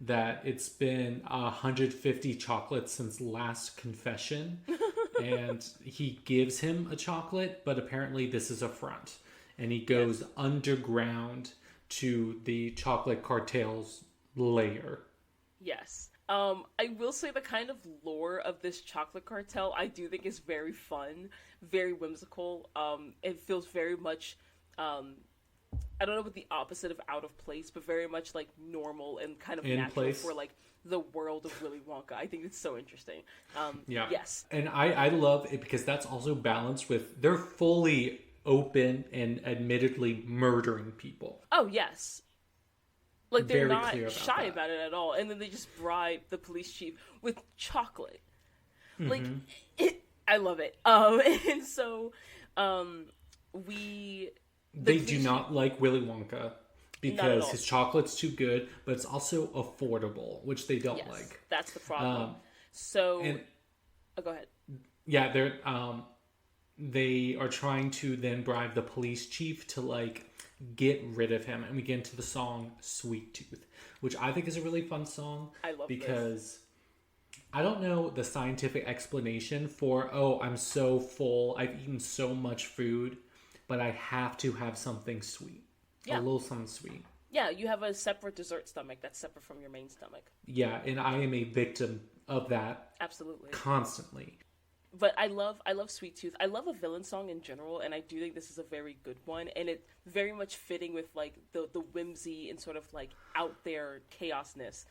That it's been 150 chocolates since last confession. And he gives him a chocolate, but apparently this is a front. And he goes underground to the chocolate cartel's lair. Yes. I will say the kind of lore of this chocolate cartel I do think is very fun, very whimsical. It feels very much, I don't know what the opposite of out of place, but very much like normal and kind of natural place for like the world of Willy Wonka. I think it's so interesting. Yes. And I love it because that's also balanced with they're fully open and admittedly murdering people. Oh, yes. Like, they're very not clear shy that. about it at all. And then they just bribe the police chief with chocolate. Like, I love it. And so, They do not like Willy Wonka because his chocolate's too good, but it's also affordable, which they don't like. That's the problem. Go ahead. Yeah, they are trying to then bribe the police chief to like get rid of him, and we get into the song "Sweet Tooth," which I think is a really fun song. I love because I don't know the scientific explanation for I'm so full, I've eaten so much food, but I have to have something sweet. A little something sweet. Yeah, you have a separate dessert stomach that's separate from your main stomach. Yeah, and I am a victim of that. Absolutely. Constantly. But I love Sweet Tooth. I love a villain song in general, and I do think this is a very good one, and it's very much fitting with like the whimsy and sort of like out there chaosness.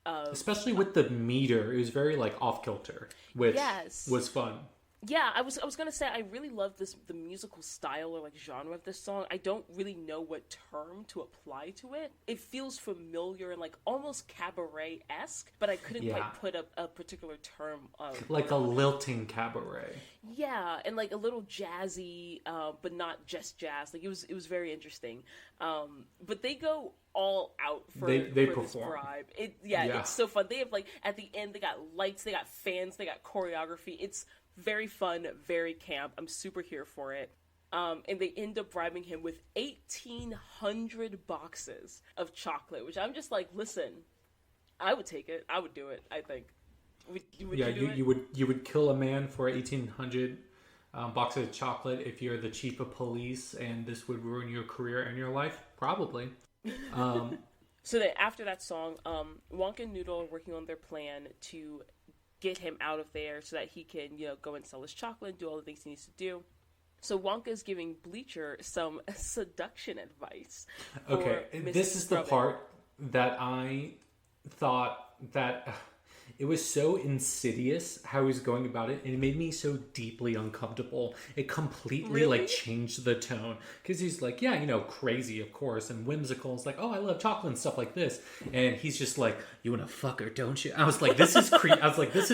Especially with the meter, it was very like off kilter, which was fun. Yeah, I was gonna say I really love the musical style or like genre of this song. I don't really know what term to apply to it. It feels familiar and like almost cabaret-esque, but I couldn't quite put a particular term of like a lilting cabaret. Yeah, and like a little jazzy, but not just jazz. Like it was very interesting. But they go all out for this bribe. It's so fun. They have like at the end they got lights, they got fans, they got choreography. It's very fun, very camp. I'm super here for it. And they end up bribing him with 1,800 boxes of chocolate, which I'm just like, listen, I would take it. I would do it, I think. Would you would kill a man for 1,800 boxes of chocolate if you're the chief of police and this would ruin your career and your life? Probably. So then after that song, Wonka and Noodle are working on their plan to get him out of there so that he can, go and sell his chocolate and do all the things he needs to do. So Wonka's giving Bleacher some seduction advice. Okay, this is the part that I thought that it was so insidious how he was going about it, and it made me so deeply uncomfortable. It completely changed the tone, because he's like, crazy of course, and whimsical. It's like, oh, I love chocolate and stuff like this, and he's just like, you want to fuck her, don't you? I was like, this is creepy. I was like, this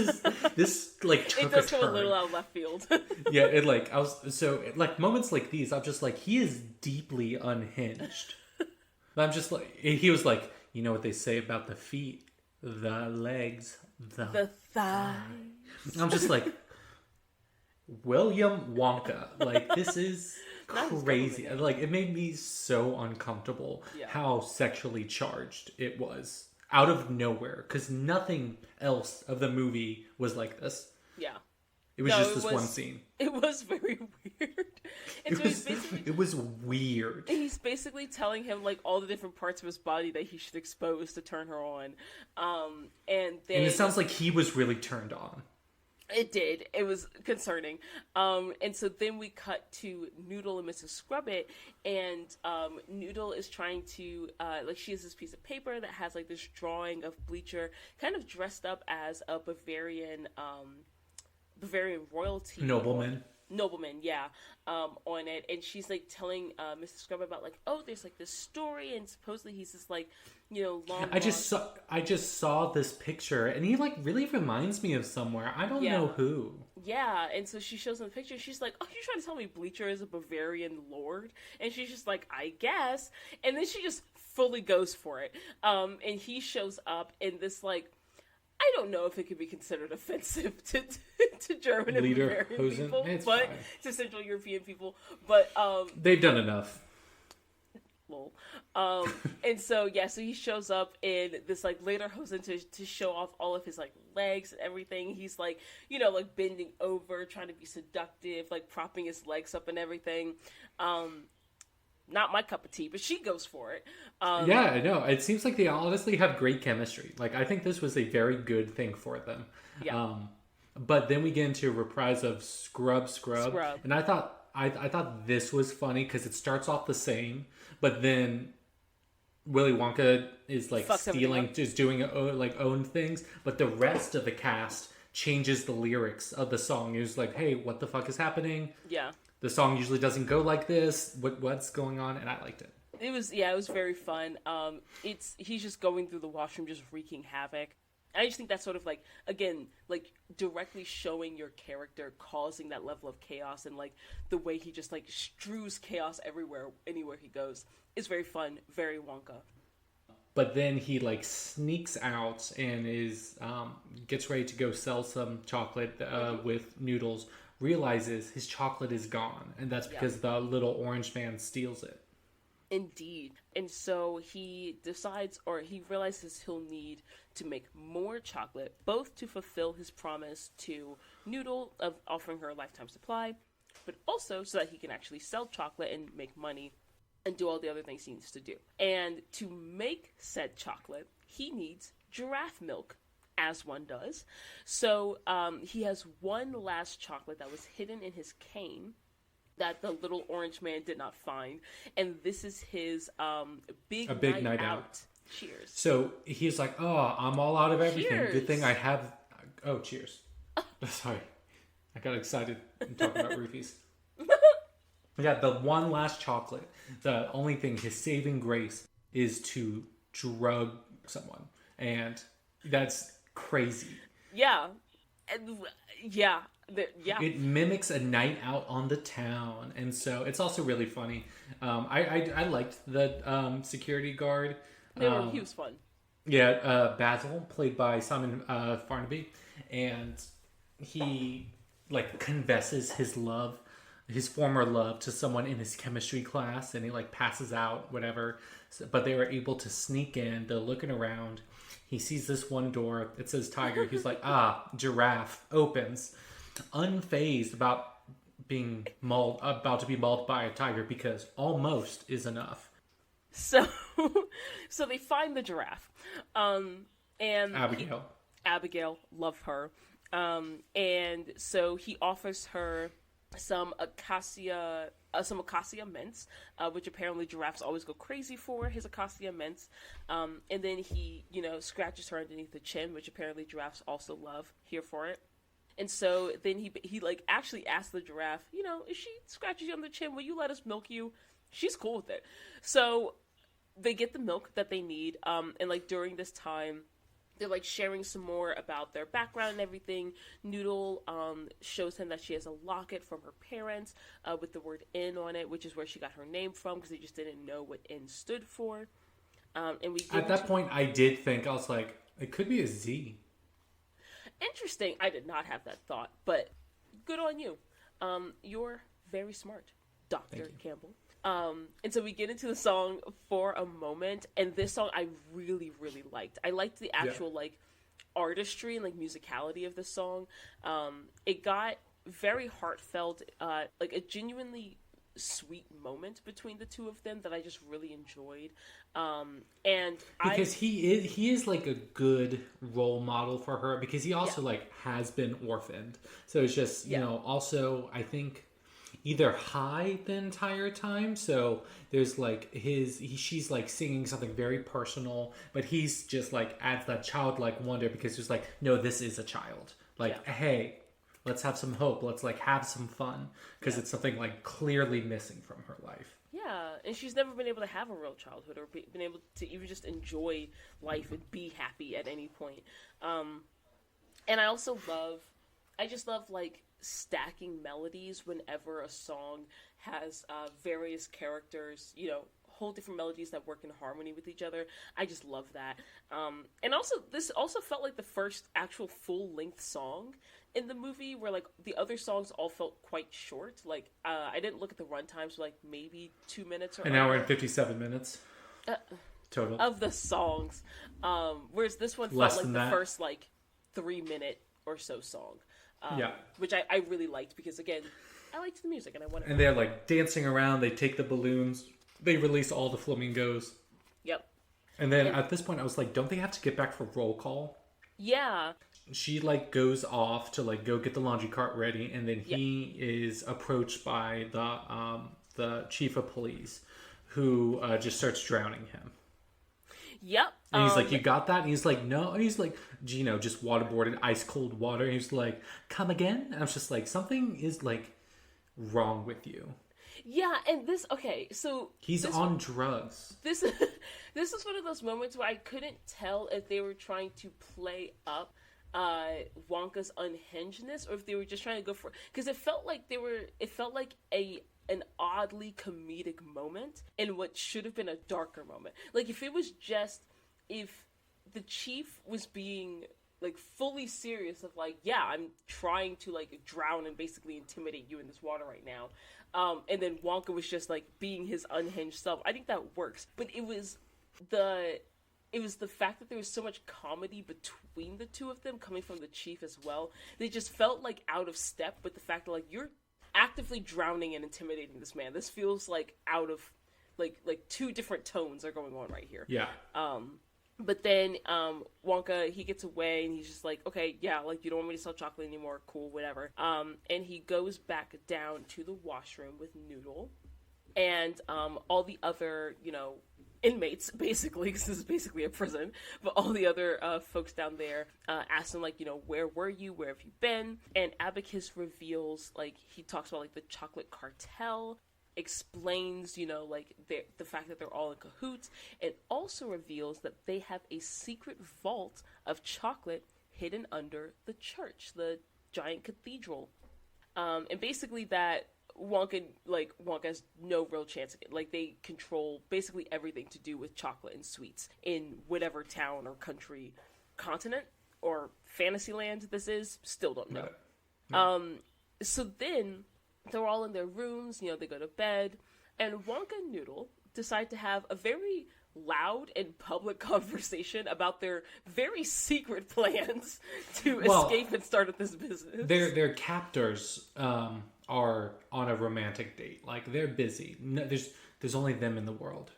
like took it does a come turn. a little out of left field. Yeah, it like I was so like moments like these, I'm just like, he is deeply unhinged. I'm just like, he was like, you know what they say about the feet, the legs, the thighs. I'm just like, William Wonka. Like, this is crazy. Like, it made me so uncomfortable how sexually charged it was out of nowhere, because nothing else of the movie was like this. Yeah. It was just this one scene. It was very weird. And it was weird. He's basically telling him like all the different parts of his body that he should expose to turn her on. And it sounds like he was really turned on. It did. It was concerning. And so then we cut to Noodle and Mrs. Scrubbit, and Noodle is trying to she has this piece of paper that has like this drawing of Bleacher kind of dressed up as a Bavarian royalty nobleman, yeah, on it, and she's like telling Mrs. Scrubber about like, oh, there's like this story, and supposedly he's this like, long. I just saw this picture, and he like really reminds me of somewhere. I don't know who. Yeah, and so she shows him the picture. She's like, oh, you're trying to tell me Bleacher is a Bavarian lord? And she's just like, I guess. And then she just fully goes for it. And he shows up in this like, I don't know if it could be considered offensive to German and Bavarian people, but to Central European people. But they've done enough. Lol. And so so he shows up in this like lederhosen to show off all of his like legs and everything. He's like, like bending over, trying to be seductive, like propping his legs up and everything. Not my cup of tea, but she goes for it. Yeah, I know. It seems like they honestly have great chemistry. Like, I think this was a very good thing for them. Yeah. But then we get into a reprise of Scrub. And I thought this was funny because it starts off the same, but then Willy Wonka is like stealing, just doing like own things, but the rest of the cast changes the lyrics of the song. It was like, hey, what the fuck is happening? Yeah. The song usually doesn't go like this. What's going on? And I liked it. It was very fun. He's just going through the washroom, just wreaking havoc. I just think that's sort of like, again, like directly showing your character causing that level of chaos, and like the way he just like strews chaos everywhere, anywhere he goes is very fun, very Wonka. But then he like sneaks out and gets ready to go sell some chocolate with Noodles. Realizes his chocolate is gone, and that's because the little orange man steals it. Indeed. And so he decides, or he realizes he'll need to make more chocolate, both to fulfill his promise to Noodle of offering her a lifetime supply, but also so that he can actually sell chocolate and make money and do all the other things he needs to do. And to make said chocolate, he needs giraffe milk, as one does. So he has one last chocolate that was hidden in his cane that the little orange man did not find, and this is his big night out. Cheers. So he's like, oh, I'm all out of everything. Cheers. Good thing I have... Oh, cheers. Sorry. I got excited talking about roofies. Yeah, the one last chocolate. The only thing, his saving grace, is to drug someone. And that's crazy. Yeah. Yeah. It mimics a night out on the town, and so it's also really funny. I liked the security guard. He was fun. Yeah, Basil, played by Simon Farnaby, and he like confesses his former love to someone in his chemistry class, and he like passes out, whatever. But they were able to sneak in. They're looking around. He sees this one door. It says tiger. He's like, giraffe. Opens. Unfazed about about to be mauled by a tiger, because almost is enough. So they find the giraffe, and Abigail, love her, and so he offers her some acacia mints, which apparently giraffes always go crazy for, his acacia mints, and then he scratches her underneath the chin, which apparently giraffes also love, here for it. And so then he like actually asks the giraffe, if she scratches you on the chin, will you let us milk you? She's cool with it. So they get the milk that they need. And like during this time, they're like sharing some more about their background and everything. Noodle shows him that she has a locket from her parents with the word "in" on it, which is where she got her name from, because they just didn't know what "in" stood for. And we at that point, I did think, I was like, it could be a Z. Interesting. I did not have that thought, but good on you. You're very smart, Dr. Campbell. And so we get into the song for a moment, and this song I really, really liked. I liked the actual like artistry and like musicality of the song. It got very heartfelt, like a genuinely sweet moment between the two of them that I just really enjoyed. And because he is like a good role model for her, because he also like has been orphaned, so it's just also I think either high the entire time, so there's like she's like singing something very personal, but he's just like adds that childlike wonder, because he's like, no, this is a child, like hey, let's have some hope, let's like have some fun, because it's something like clearly missing from her life. Yeah, and she's never been able to have a real childhood, or been able to even just enjoy life and be happy at any point. And I also love like stacking melodies whenever a song has various characters, whole different melodies that work in harmony with each other. I just love that. And also, this also felt like the first actual full-length song in the movie, where like the other songs all felt quite short. Like I didn't look at the runtimes, like maybe 2 minutes or an hour and 57 minutes total of the songs. Whereas this one less felt like than the that. first like 3 minute or so song. Which I really liked, because again, I liked the music and I wanted. And they're like dancing around. They take the balloons. They release all the flamingos. Yep. And then at this point, I was like, don't they have to get back for roll call? Yeah. She like goes off to like go get the laundry cart ready, and then he is approached by the chief of police, who just starts drowning him. Yep. And he's like, you got that? And he's like, no. And he's like, Gino, just waterboarded, ice cold water. And he's like, come again? And I was just like, something is like wrong with you. Yeah, and this, okay, so... He's on drugs. This this is one of those moments where I couldn't tell if they were trying to play up Wonka's unhingedness, or if they were just trying to go for... Because it felt like an oddly comedic moment in what should have been a darker moment. Like, if the chief was being, like, fully serious of, like, yeah, I'm trying to, like, drown and basically intimidate you in this water right now, and then Wonka was just, like, being his unhinged self, I think that works. But it was the fact that there was so much comedy between the two of them coming from the chief as well. They just felt, like, out of step with the fact that, like, you're actively drowning and intimidating this man. This feels like out of like two different tones are going on right here. Yeah. But then Wonka, he gets away and he's just like, okay, yeah, like, you don't want me to sell chocolate anymore, cool, whatever. And he goes back down to the washroom with Noodle and all the other, you know, inmates, basically, because this is basically a prison, but all the other folks down there ask him, like, you know, where were you, where have you been? And Abacus reveals, like, he talks about, like, the chocolate cartel, explains, you know, like, the fact that they're all in cahoots, and also reveals that they have a secret vault of chocolate hidden under the church, the giant cathedral. And basically that Wonka has no real chance. Like, they control basically everything to do with chocolate and sweets in whatever town or country, continent, or fantasy land this is. Still don't know. Right. So then they're all in their rooms, you know, they go to bed, and Wonka and Noodle decide to have a very loud and public conversation about their very secret plans to escape and start at this business. Their captors are on a romantic date. Like, they're busy. No, there's only them in the world.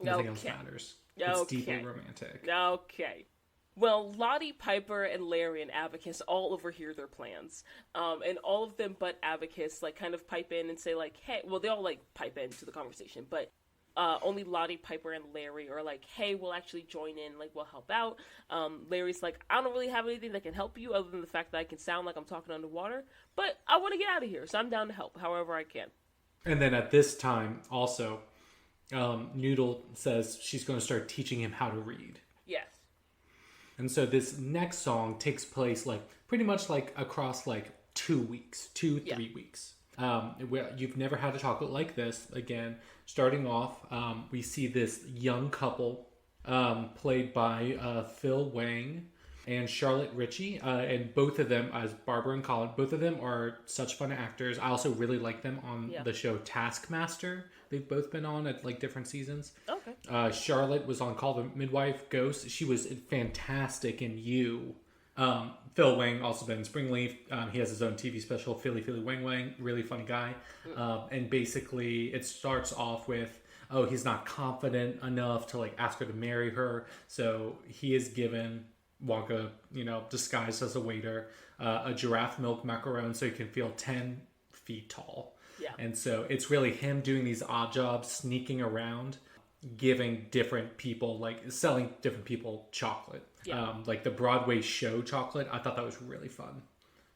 Nothing else matters. It's deeply romantic. Okay. Well, Lottie, Piper, and Larry and Abacus all overhear their plans. And all of them but Abacus, like, kind of pipe in and say, like, hey... Well, they all, like, pipe into the conversation, but only Lottie, Piper, and Larry are like, hey, we'll actually join in, like, we'll help out. Larry's like, I don't really have anything that can help you other than the fact that I can sound like I'm talking underwater, but I want to get out of here, so I'm down to help however I can. And then at this time, also, Noodle says she's going to start teaching him how to read. Yes. And so this next song takes place, like, pretty much, like, across, like, 2 weeks, 3 weeks. You've never had a chocolate like this. Again, starting off, we see this young couple played by Phil Wang and Charlotte Ritchie, and both of them, as Barbara and Colin, both of them are such fun actors. I also really like them on the show Taskmaster. They've both been on at, like, different seasons. Okay. Charlotte was on Call the Midwife Ghost. She was fantastic in You. Phil Wang also been in Springleaf. He has his own TV special, Philly Wang Wang. Really funny guy. And basically, it starts off with, he's not confident enough to, like, ask her to marry her. So he is given Wonka, you know, disguised as a waiter, a giraffe milk macaron so he can feel 10 feet tall. Yeah. And so it's really him doing these odd jobs, sneaking around, giving different people, like, selling different people chocolate. Yeah. Like the Broadway show chocolate. I thought that was really fun.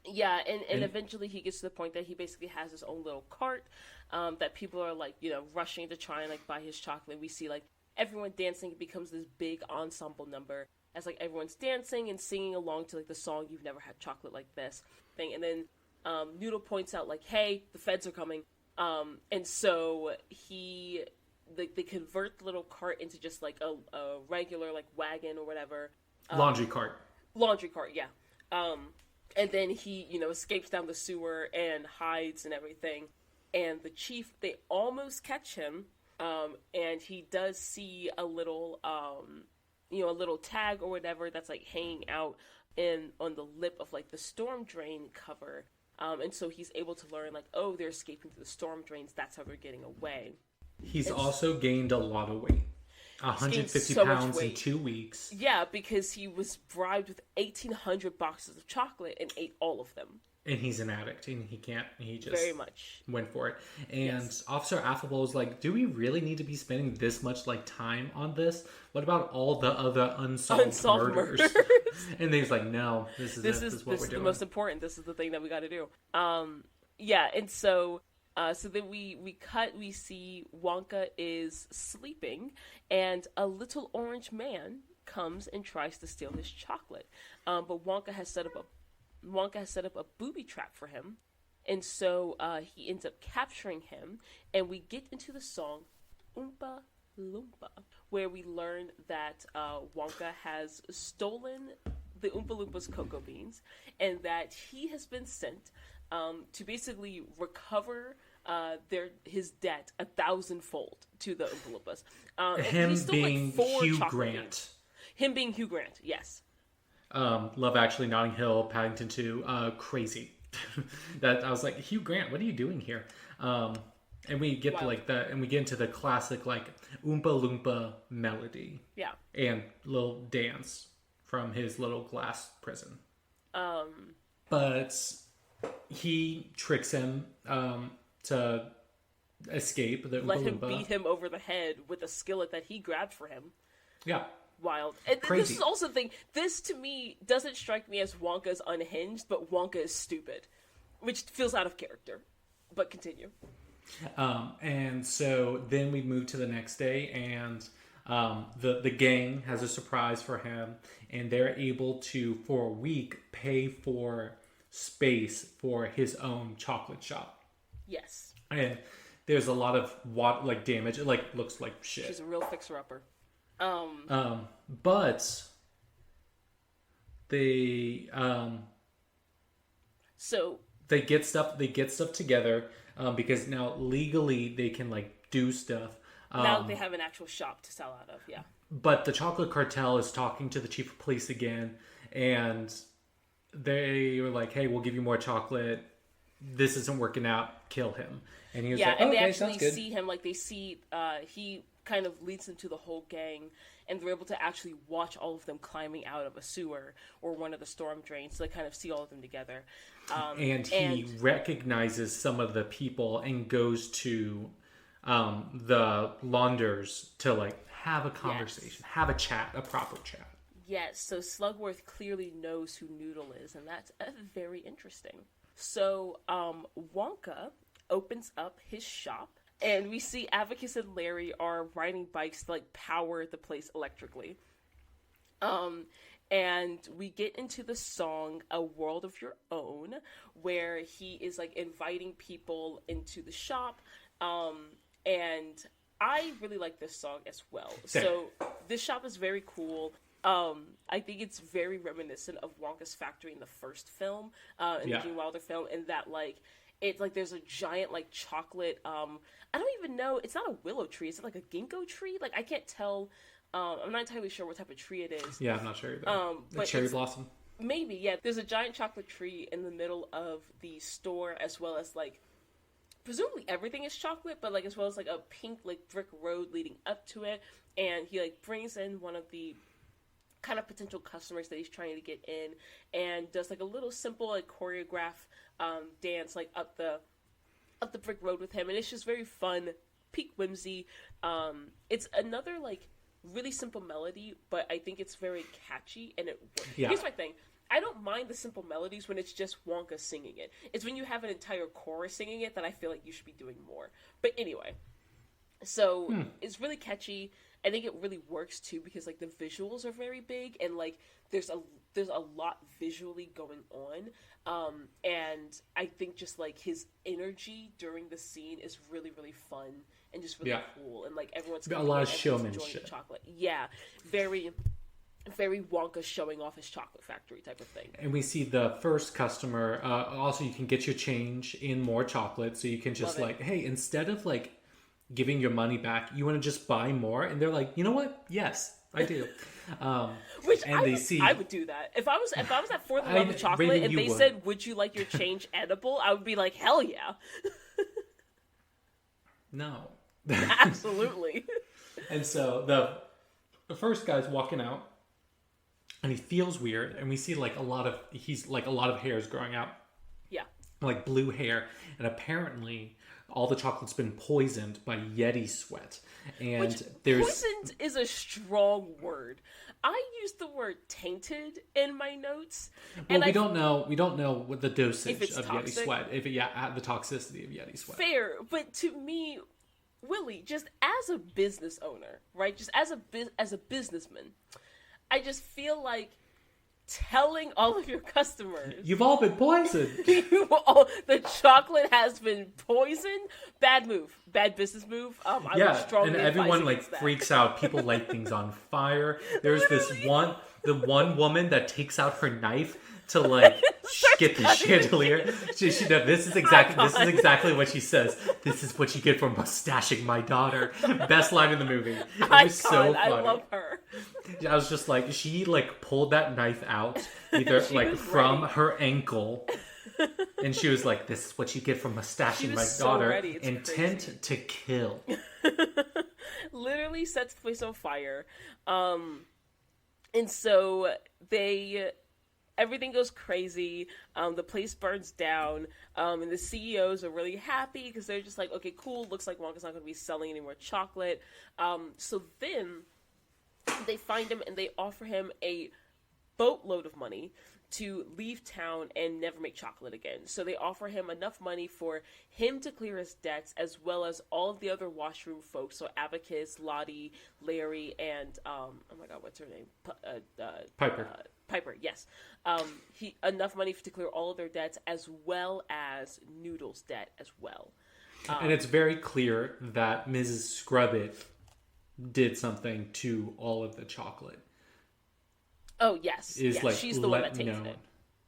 Yeah, and eventually he gets to the point that he basically has his own little cart that people are, like, you know, rushing to try and, like, buy his chocolate. We see, like, everyone dancing. It becomes this big ensemble number as, like, everyone's dancing and singing along to, like, the song You've Never Had Chocolate Like This thing. And then Noodle points out, like, hey, the feds are coming. And so they convert the little cart into just, like, a regular, like, wagon or whatever. Laundry cart, yeah. And then he, you know, escapes down the sewer and hides and everything. And the chief, they almost catch him. And he does see a little, you know, a little tag or whatever that's, like, hanging out on the lip of, like, the storm drain cover. And so he's able to learn, like, oh, they're escaping through the storm drains. That's how they're getting away. He's also gained a lot of weight. 150 pounds in 2 weeks. Yeah, because he was bribed with 1,800 boxes of chocolate and ate all of them. And he's an addict, and he just very much went for it. And Officer Affable was like, do we really need to be spending this much, like, time on this? What about all the other unsolved murders? And he's like, no, this is what we're doing. This is the most important. This is the thing that we got to do. Yeah, and so So then we see Wonka is sleeping, and a little orange man comes and tries to steal his chocolate. But Wonka has set up a booby trap for him, and so he ends up capturing him, and we get into the song Oompa Loompa, where we learn that Wonka has stolen the Oompa Loompa's cocoa beans, and that he has been sent to basically recover his debt 1,000-fold to the Oompa Loompas. Him being Hugh Grant. Beans. Him being Hugh Grant, yes. Love Actually, Notting Hill, Paddington 2, crazy. That I was like, Hugh Grant, what are you doing here? And we get to we get into the classic like Oompa Loompa melody. Yeah. And little dance from his little glass prison. But he tricks him to escape the Oompa Let him Loompa. beat him over the head with a skillet that he grabbed for him. Yeah. Wild. And Crazy. This is also the thing. This, to me, doesn't strike me as Wonka's unhinged, but Wonka is stupid. Which feels out of character. But continue. And so then we move to the next day, and the gang has a surprise for him, and they're able to, for a week, pay for space for his own chocolate shop. Yes. And there's a lot of damage. It looks like shit. She's a real fixer-upper. But they so they get stuff together because now legally they can do stuff. Now they have an actual shop to sell out of, yeah. But the chocolate cartel is talking to the chief of police again, and they were like, "Hey, we'll give you more chocolate. This isn't working out. Kill him." And he was like, and "Okay, they actually sounds good." see him, they see he kind of leads them to the whole gang, and they're able to actually watch all of them climbing out of a sewer or one of the storm drains, so they kind of see all of them together. And he recognizes some of the people and goes to the launders to have a conversation, have a chat, a proper chat. Yes, so Slugworth clearly knows who Noodle is, and that's very interesting. So Wonka opens up his shop, and we see Abacus and Larry are riding bikes to power the place electrically. And we get into the song A World of Your Own, where he is inviting people into the shop. And I really like this song as well. Same. So this shop is very cool. I think it's very reminiscent of Wonka's Factory in the first film, in the Gene Wilder film, in that it's there's a giant chocolate. I don't even know. It's not a willow tree. Is it a ginkgo tree? I can't tell. I'm not entirely sure what type of tree it is. Yeah, I'm not sure either. But cherry blossom. Maybe, yeah. There's a giant chocolate tree in the middle of the store, as well as presumably everything is chocolate, but as well as a pink brick road leading up to it. And he brings in one of the kind of potential customers that he's trying to get in, and does a little simple choreograph dance up the brick road with him, and it's just very fun, peak whimsy. It's another really simple melody, but I think it's very catchy, and it works. Yeah. Here's my thing. I don't mind the simple melodies when it's just Wonka singing it. It's when you have an entire chorus singing it that I feel like you should be doing more. But anyway, so it's really catchy. I think it really works too because the visuals are very big, and there's a lot visually going on. And I think just his energy during the scene is really, really fun and just really cool, and everyone's a lot of showmanship. enjoying the chocolate. Yeah, very, very Wonka showing off his chocolate factory type of thing. And we see the first customer. Also, you can get your change in more chocolate, so you can just hey, instead of giving your money back, you want to just buy more, and they're like, you know what? Yes, I do. Which and I would do that if I was at For the Love of Chocolate, Raven, and they said, "Would you like your change edible?" I would be like, "Hell yeah!" No, absolutely. And so the first guy's walking out, and he feels weird, and we see a lot of hairs growing out. Yeah. like blue hair, and apparently all the chocolate's been poisoned by Yeti sweat. And Which, poisoned is a strong word. I used the word tainted in my notes. Well, we don't know what the dosage of toxic. Yeti sweat. The toxicity of Yeti sweat. Fair, but to me, Willie, just as a business owner, right? Just as a businessman, I just feel like telling all of your customers, you've all been poisoned. The chocolate has been poisoned. Bad move, bad business move. I would strongly and everyone advise against that. freaks out. People light things on fire. There's the one woman that takes out her knife to get the chandelier. This is exactly what she says. This is what you get for mustaching my daughter. Best line in the movie. It was so funny. I love her. I was just like, she pulled that knife out either from her ankle, and she was like, "This is what you get for mustaching my daughter." Intent to kill. Literally sets the place on fire, and so everything goes crazy. The place burns down, and the CEOs are really happy because they're just like, "Okay, cool. Looks like Wonka's not going to be selling any more chocolate." So then they find him and they offer him a boatload of money to leave town and never make chocolate again. So they offer him enough money for him to clear his debts, as well as all of the other washroom folks. So Abacus, Lottie, Larry, and oh my god, what's her name? Piper. Piper, yes. Enough money to clear all of their debts, as well as Noodle's debt as well. And it's very clear that Mrs. Scrubbit did something to all of the chocolate. Oh, yes. She's the one that takes it.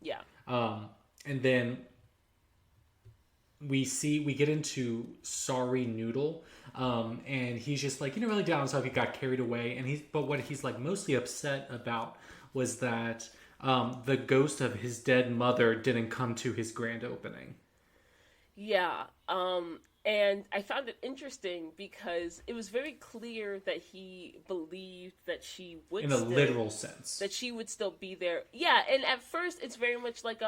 Yeah. And then we get into Sorry Noodle, and he's just really down himself. He got carried away, but what he's mostly upset about was that the ghost of his dead mother didn't come to his grand opening. Yeah. And I found it interesting because it was very clear that he believed that she would literal sense. That she would still be there. Yeah, and at first it's very much like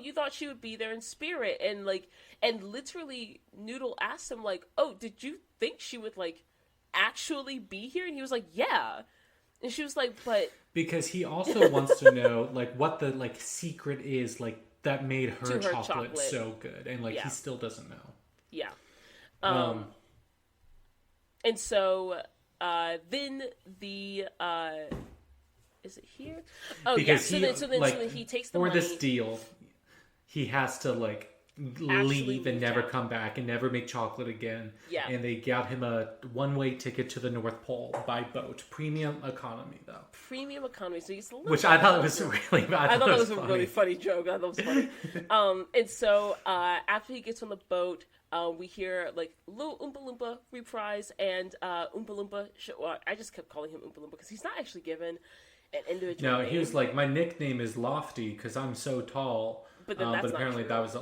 you thought she would be there in spirit. And literally Noodle asked him oh, did you think she would actually be here? And he was like, yeah. And she was like, but... Because he also wants to know what the secret is that made her chocolate so good. And he still doesn't know. Yeah. And so, then the, is it here? Oh, because yeah. So then he takes the money. For this deal, he has to, leave and never come back and never make chocolate again. Yeah. And they got him a one-way ticket to the North Pole by boat. Premium economy, though. Premium economy. So he's which I thought was really bad. I thought that was a really funny joke. I thought it was funny. And so, after he gets on the boat, we hear little Oompa Loompa reprise, and Oompa Loompa. I just kept calling him Oompa Loompa because he's not actually given an individual name. He was like, my nickname is Lofty because I'm so tall. But then that's apparently not true. That was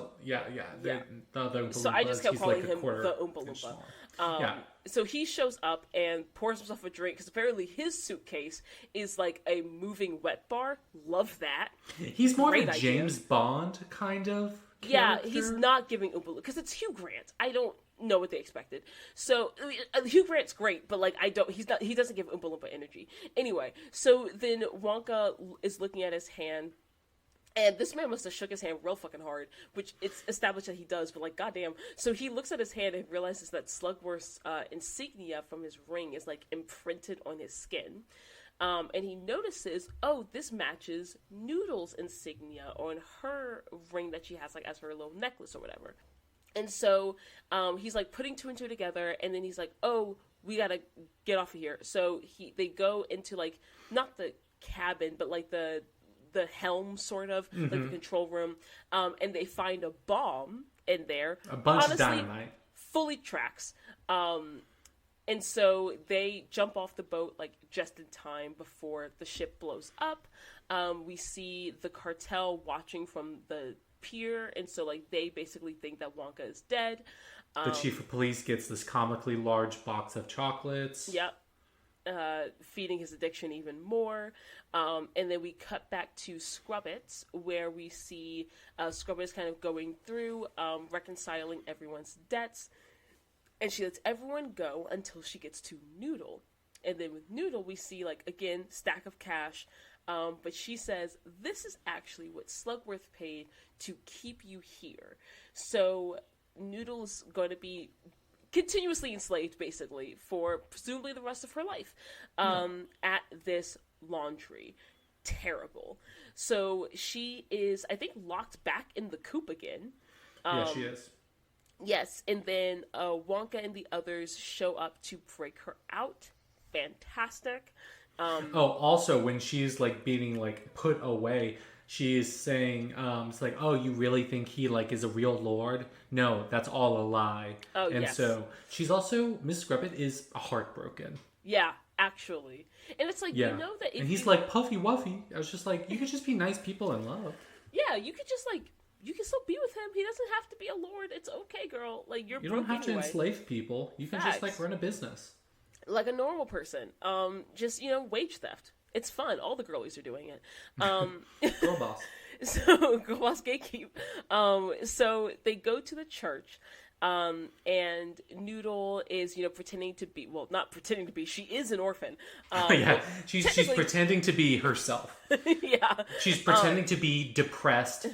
the Oompa Loompa. So I just kept calling him the Oompa Loompa. So he shows up and pours himself a drink because apparently his suitcase is a moving wet bar. Love that. He's more of a James Bond kind of character. Yeah, he's not giving Oompa Loompa because it's Hugh Grant. I don't know what they expected. So Hugh Grant's great, but he doesn't give Oompa Loompa energy. Anyway, so then Wonka is looking at his hand. And this man must have shook his hand real fucking hard, which it's established that he does, but goddamn. So he looks at his hand and realizes that Slugworth's insignia from his ring is imprinted on his skin. And he notices, this matches Noodle's insignia on her ring that she has as her little necklace or whatever. And so he's putting two and two together, and then he's like, oh, we gotta get off of here. So they go into not the cabin, but the helm, sort of, the control room, and they find a bomb in there. A bunch of dynamite. Fully tracks. And so they jump off the boat, just in time before the ship blows up. We see the cartel watching from the pier, and so, they basically think that Wonka is dead. The chief of police gets this comically large box of chocolates. Yep. feeding his addiction even more. And then we cut back to Scrubbits, where we see Scrubbits kind of going through, reconciling everyone's debts. And she lets everyone go until she gets to Noodle. And then with Noodle, we see, like, again, stack of cash. But she says, this is actually what Slugworth paid to keep you here. So Noodle's going to be continuously enslaved, basically, for presumably the rest of her life at this laundry. Terrible. So she is, I think, locked back in the coop again. Yeah, she is. Yes, and then Wonka and the others show up to break her out. Fantastic. Also, when she's, like, being, like, put away, she is saying, it's like, oh, you really think he, like, is a real lord? No, that's all a lie. Oh, and yes. so, she's also, Miss Scrubbit is heartbroken. Yeah, actually. And it's like, you know that if and he's like, Puffy Wuffy. I was just like, you could just be nice people in love. Yeah, you could just, like, you can still be with him. He doesn't have to be a lord. It's okay, girl. Like, you don't have to enslave people. You can just, like, run a business. Like a normal person. Just, wage theft. It's fun. All the girlies are doing it. Girl boss. So, girl boss gatekeep. So they go to the church, and Noodle is, pretending to be, well, not pretending to be, she is an orphan. Yeah, she's pretending to be herself. Yeah. She's pretending to be depressed,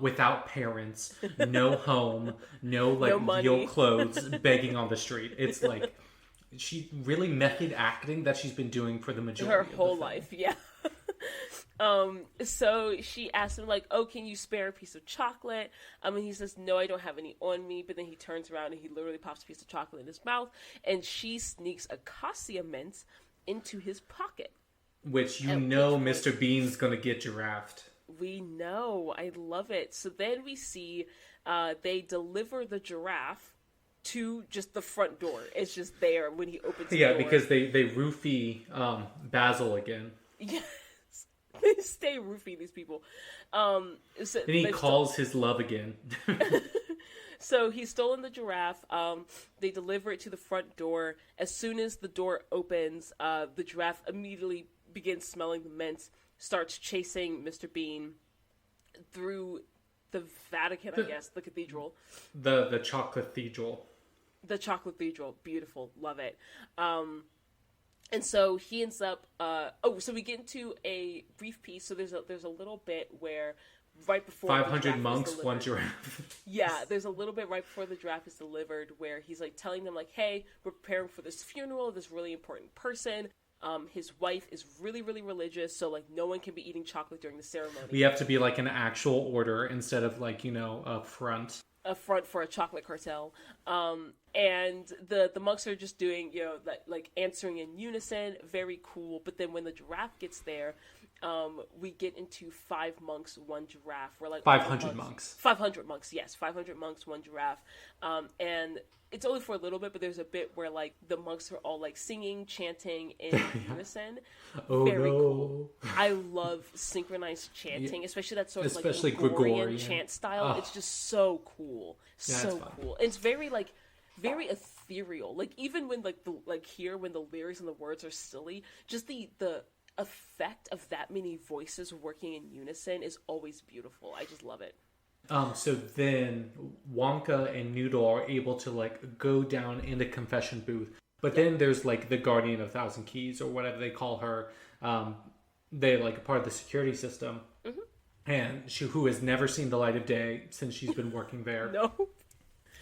without parents, no home, no real clothes, begging on the street. It's like, she really method acting that she's been doing for the majority her of whole the life. Yeah. So she asks him, like, oh, can you spare a piece of chocolate? And he says, no, I don't have any on me. But then he turns around and he literally pops a piece of chocolate in his mouth, and she sneaks a cassia mint into his pocket. Which Mr. Bean's gonna get giraffed. We know. I love it. So then we see they deliver the giraffe to just the front door. It's just there when he opens the door. Yeah, because they roofie Basil again. Yes. They stay roofie, these people. And he calls his love again. So he's stolen the giraffe. They deliver it to the front door. As soon as the door opens, the giraffe immediately begins smelling the mint, starts chasing Mr. Bean through the Vatican, I guess, the cathedral. The chocolate cathedral. The chocolate cathedral. Beautiful. Love it. And so he ends up, so we get into a brief piece. So there's a little bit where right before 500 monks, one giraffe. Yeah, there's a little bit right before the giraffe is delivered where he's like telling them, like, hey, we're preparing for this funeral of this really important person. His wife is really, really religious, so, like, no one can be eating chocolate during the ceremony. We have to be, like, an actual order instead of, like, a front. A front for a chocolate cartel. And the monks are just doing, like answering in unison. Very cool. But then when the giraffe gets there, we get into 5 monks, 1 giraffe. We're like 500 monks. 500 monks, yes. 500 monks, 1 giraffe. And it's only for a little bit, but there's a bit where, like, the monks are all, like, singing, chanting in unison. Oh, very no. Cool. I love synchronized chanting, especially that sort of, especially like, Gregorian Gregorian chant style. Oh. It's just so cool. Yeah, so cool. It's very, like, very ethereal. Like, even when, like, when the lyrics and the words are silly, just the effect of that many voices working in unison is always beautiful. I just love it. So then Wonka and Noodle are able to, like, go down in the confession booth. But then there's, like, the Guardian of Thousand Keys, or whatever they call her. They're, like, a part of the security system. Mm-hmm. And who has never seen the light of day since she's been working there. No.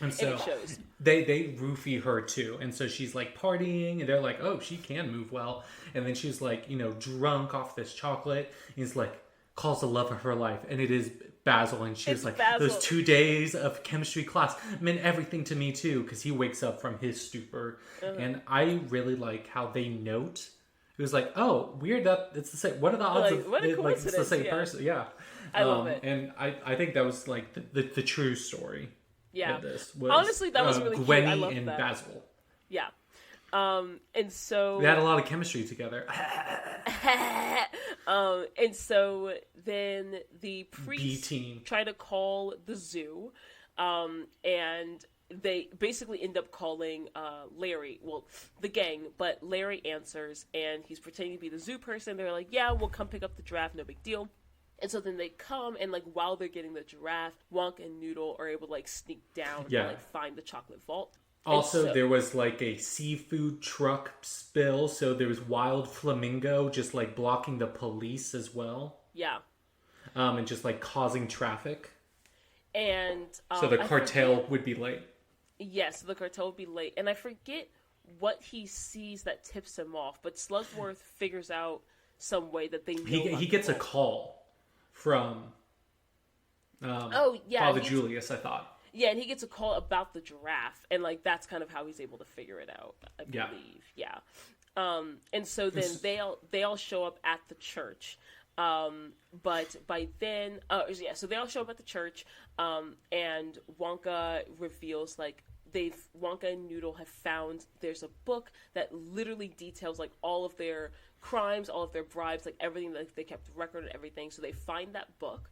And so it shows. They roofie her too. And so she's, like, partying, and they're like, oh, she can move well. And then she's, like, drunk off this chocolate. And he's like, calls the love of her life. And it is Basil. And she's like, Basil. Those 2 days of chemistry class meant everything to me too. Because he wakes up from his stupor. Uh-huh. And I really like how they note. It was like, oh, weird that it's the same. What are the odds of it's the same person? Yeah. I love it. And I think that was, like, the true story. Yeah. This was, honestly, that was really Gwenny cute. I love and that. Basil. Yeah. And so they had a lot of chemistry together. And so then the priests B-team try to call the zoo, and they basically end up calling Larry, well, the gang, but Larry answers, and he's pretending to be the zoo person. They're like, yeah, we'll come pick up the giraffe, no big deal. And so then they come, and, like, while they're getting the giraffe, Wonka and Noodle are able to, like, sneak down and, like, find the chocolate vault. Also, there was, like, a seafood truck spill, so there was wild flamingo just, like, blocking the police as well. Yeah. And just, like, causing traffic. And... so the cartel would be late. Yes, the cartel would be late. And I forget what he sees that tips him off, but Slugworth figures out some way that they know... He gets a call from Father Julius, I thought. Yeah, and he gets a call about the giraffe, and, like, that's kind of how he's able to figure it out, I believe. Yeah. And so then they all show up at the church. But by then, so they all show up at the church, and Wonka reveals, like, Wonka and Noodle have found there's a book that literally details, like, all of their crimes, all of their bribes, like, everything, like, they kept record of everything, so they find that book.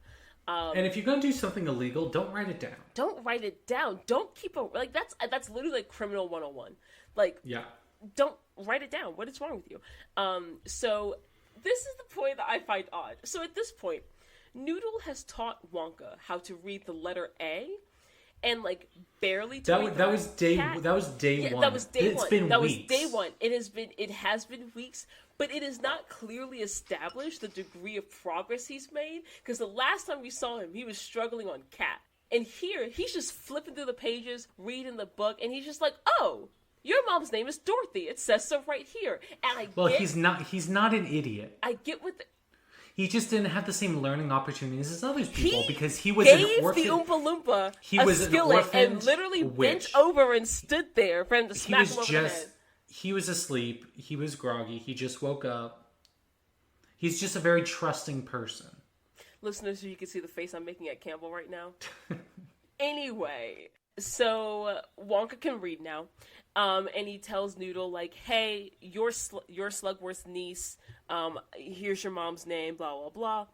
And if you're going to do something illegal, don't write it down. Don't write it down. Don't keep like, that's literally, like, criminal 101. Like, don't write it down. What is wrong with you? So this is the point that I find odd. So at this point, Noodle has taught Wonka how to read the letter A, and, like, barely to read that was day one. That was day one. It's been weeks. Was day one. It has been weeks, but it is not clearly established the degree of progress he's made, because the last time we saw him, he was struggling on Cat. And here, he's just flipping through the pages, reading the book, and he's just like, oh, your mom's name is Dorothy. It says so right here. And he's not an idiot. I get what he just didn't have the same learning opportunities as other people because he was an orphan. Gave the Oompa Loompa he was skillet and literally bent over and stood there for him to smack him over the head. He was asleep. He was groggy. He just woke up. He's just a very trusting person. Listeners, you can see the face I'm making at Campbell right now. Anyway, so Wonka can read now. And he tells Noodle, like, hey, you're Slugworth's niece. Here's your mom's name, blah, blah, blah.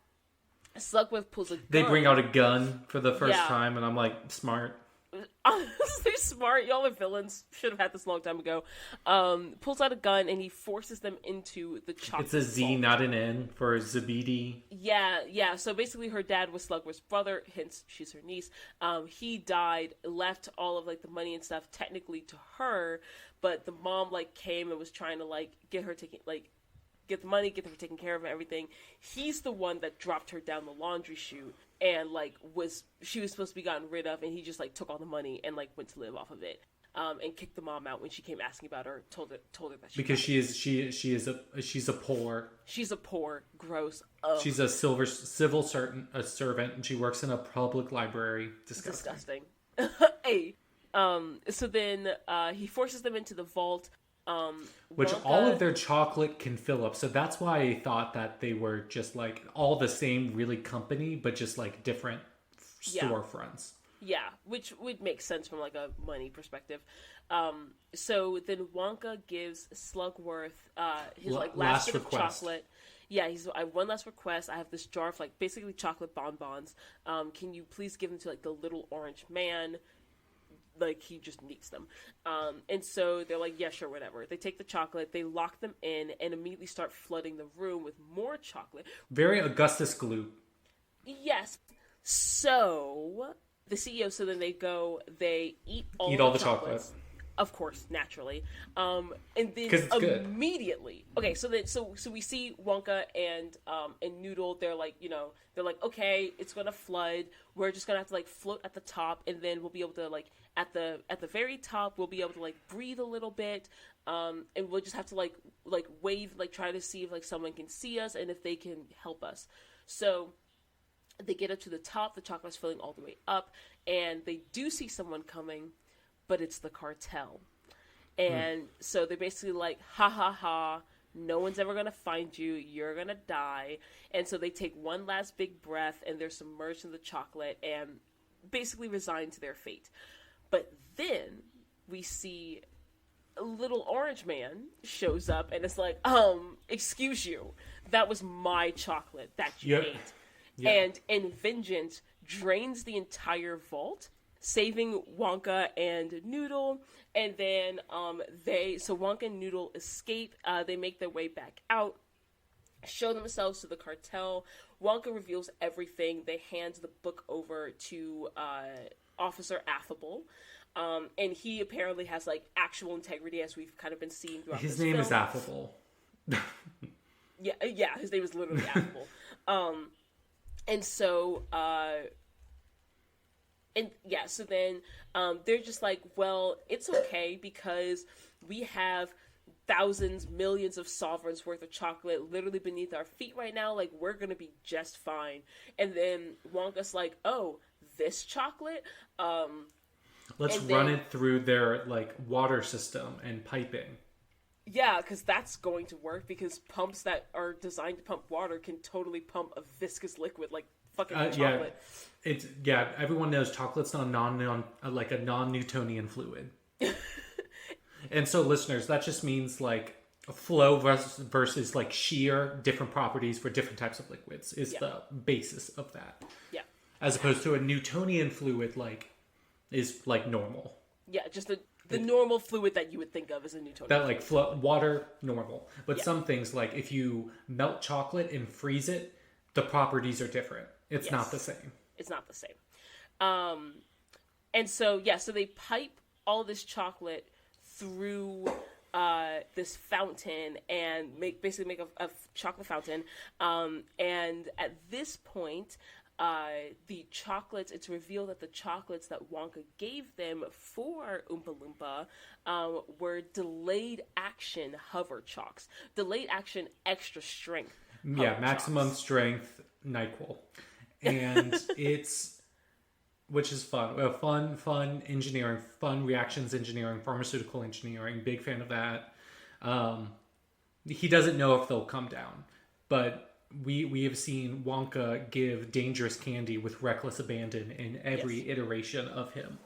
Slugworth pulls a gun. They bring out a gun for the first time, and I'm like, smart. Honestly, smart. Y'all are villains. Should have had this a long time ago. Pulls out a gun, and he forces them into the chocolate It's a Z, vault. not an N, for Zabidi. Yeah. So basically, her dad was Slugworth's brother, hence she's her niece. He died, left all of, like, the money and stuff technically to her, but the mom, like, came and was trying to, like, get the money, get her taken care of and everything. He's the one that dropped her down the laundry chute, and, like, she was supposed to be gotten rid of, and he just, like, took all the money and, like, went to live off of it. And kicked the mom out when she came asking about her. Told her that she's a poor, gross. She's a civil servant, and she works in a public library. Disgusting. Hey, so then he forces them into the vault. Which Wonka, all of their chocolate can fill up. So that's why I thought that they were just, like, all the same really company, but just, like, different storefronts. Yeah, which would make sense from, like, a money perspective. So then Wonka gives Slugworth his, like, last bit of chocolate. Yeah, I have one last request. I have this jar of, like, basically chocolate bonbons. Can you please give them to, like, the little orange man? Like, he just needs them. And so they're like, yeah, sure, whatever. They take the chocolate, they lock them in, and immediately start flooding the room with more chocolate. Very Augustus Gloop. Yes. So the CEO, so then they eat all the chocolate. Of course, naturally. And then immediately, okay, so we see Wonka and Noodle. They're like, okay, it's gonna flood. We're just gonna have to, like, float at the top, and then we'll be able to, like, at the very top, we'll be able to, like, breathe a little bit. And we'll just have to like wave, like, try to see if, like, someone can see us and if they can help us. So they get up to the top. The chocolate's filling all the way up, and they do see someone coming. But it's the cartel. And so they're basically like, ha ha ha, no one's ever going to find you, you're going to die. And so they take one last big breath, and they're submerged in the chocolate and basically resign to their fate. But then we see a little orange man shows up, and it's like, excuse you, that was my chocolate that you ate. Yeah. And in vengeance, drains the entire vault, saving Wonka and Noodle. And then so Wonka and Noodle escape. They make their way back out, show themselves to the cartel. Wonka reveals everything. They hand the book over to Officer Affable. And he apparently has like actual integrity, as we've kind of been seeing throughout His this name film. is Affable. Yeah, his name is literally Affable. And so, so then they're just like, well, it's okay because we have thousands, millions of sovereigns worth of chocolate literally beneath our feet right now. Like, we're gonna be just fine. And then Wonka's like, oh, this chocolate? Let's run it through their like water system and piping. Yeah, because that's going to work, because pumps that are designed to pump water can totally pump a viscous liquid like fucking chocolate. Everyone knows chocolate's not like a non-Newtonian fluid. And so, listeners, that just means like flow versus like shear, different properties for different types of liquids is the basis of that. Yeah. As opposed to a Newtonian fluid, like, is like normal. Yeah, just the normal fluid that you would think of as a Newtonian. That like water, normal. But some things, like if you melt chocolate and freeze it, the properties are different. It's not the same. It's not the same. And so, so they pipe all this chocolate through this fountain and basically make a chocolate fountain. And at this point, the chocolates, it's revealed that the chocolates that Wonka gave them for Oompa Loompa were delayed action hover chalks. Delayed action extra strength. Yeah, maximum strength NyQuil. And which is fun. Fun engineering, fun reactions engineering, pharmaceutical engineering. Big fan of that. He doesn't know if they'll come down, but we have seen Wonka give dangerous candy with reckless abandon in every iteration of him.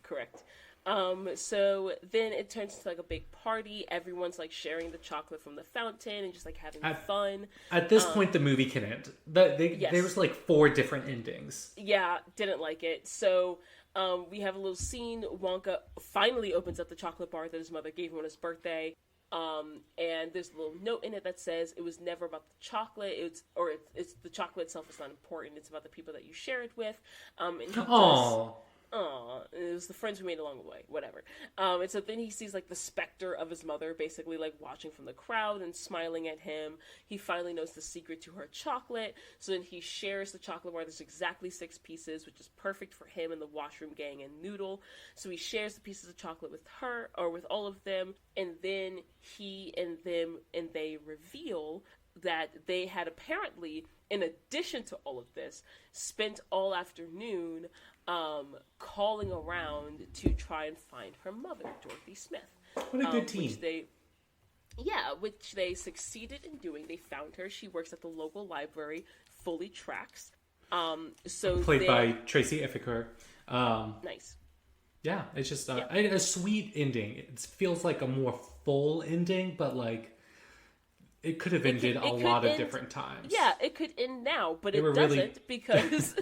Correct. So then it turns into like a big party. Everyone's like sharing the chocolate from the fountain and just like having fun. At this point, the movie can end. There was like 4 different endings. Yeah, didn't like it. So we have a little scene. Wonka finally opens up the chocolate bar that his mother gave him on his birthday. And there's a little note in it that says it was never about the chocolate. It's the chocolate itself is not important. It's about the people that you share it with. And he it was the friends we made along the way, whatever. And so then he sees like the specter of his mother basically like watching from the crowd and smiling at him. He finally knows the secret to her chocolate. So then he shares the chocolate bar. There's exactly 6 pieces, which is perfect for him and the washroom gang and Noodle. So he shares the pieces of chocolate with her, or with all of them. And then he and they reveal that they had apparently, in addition to all of this, spent all afternoon calling around to try and find her mother, Dorothy Smith. What a good team. Which they succeeded in doing. They found her. She works at the local library, fully tracks. Played by Tracy Effiker. Nice. Yeah, it's just a sweet ending. It feels like a more full ending, but like it could have ended a lot of different times. Yeah, it could end now, but it doesn't because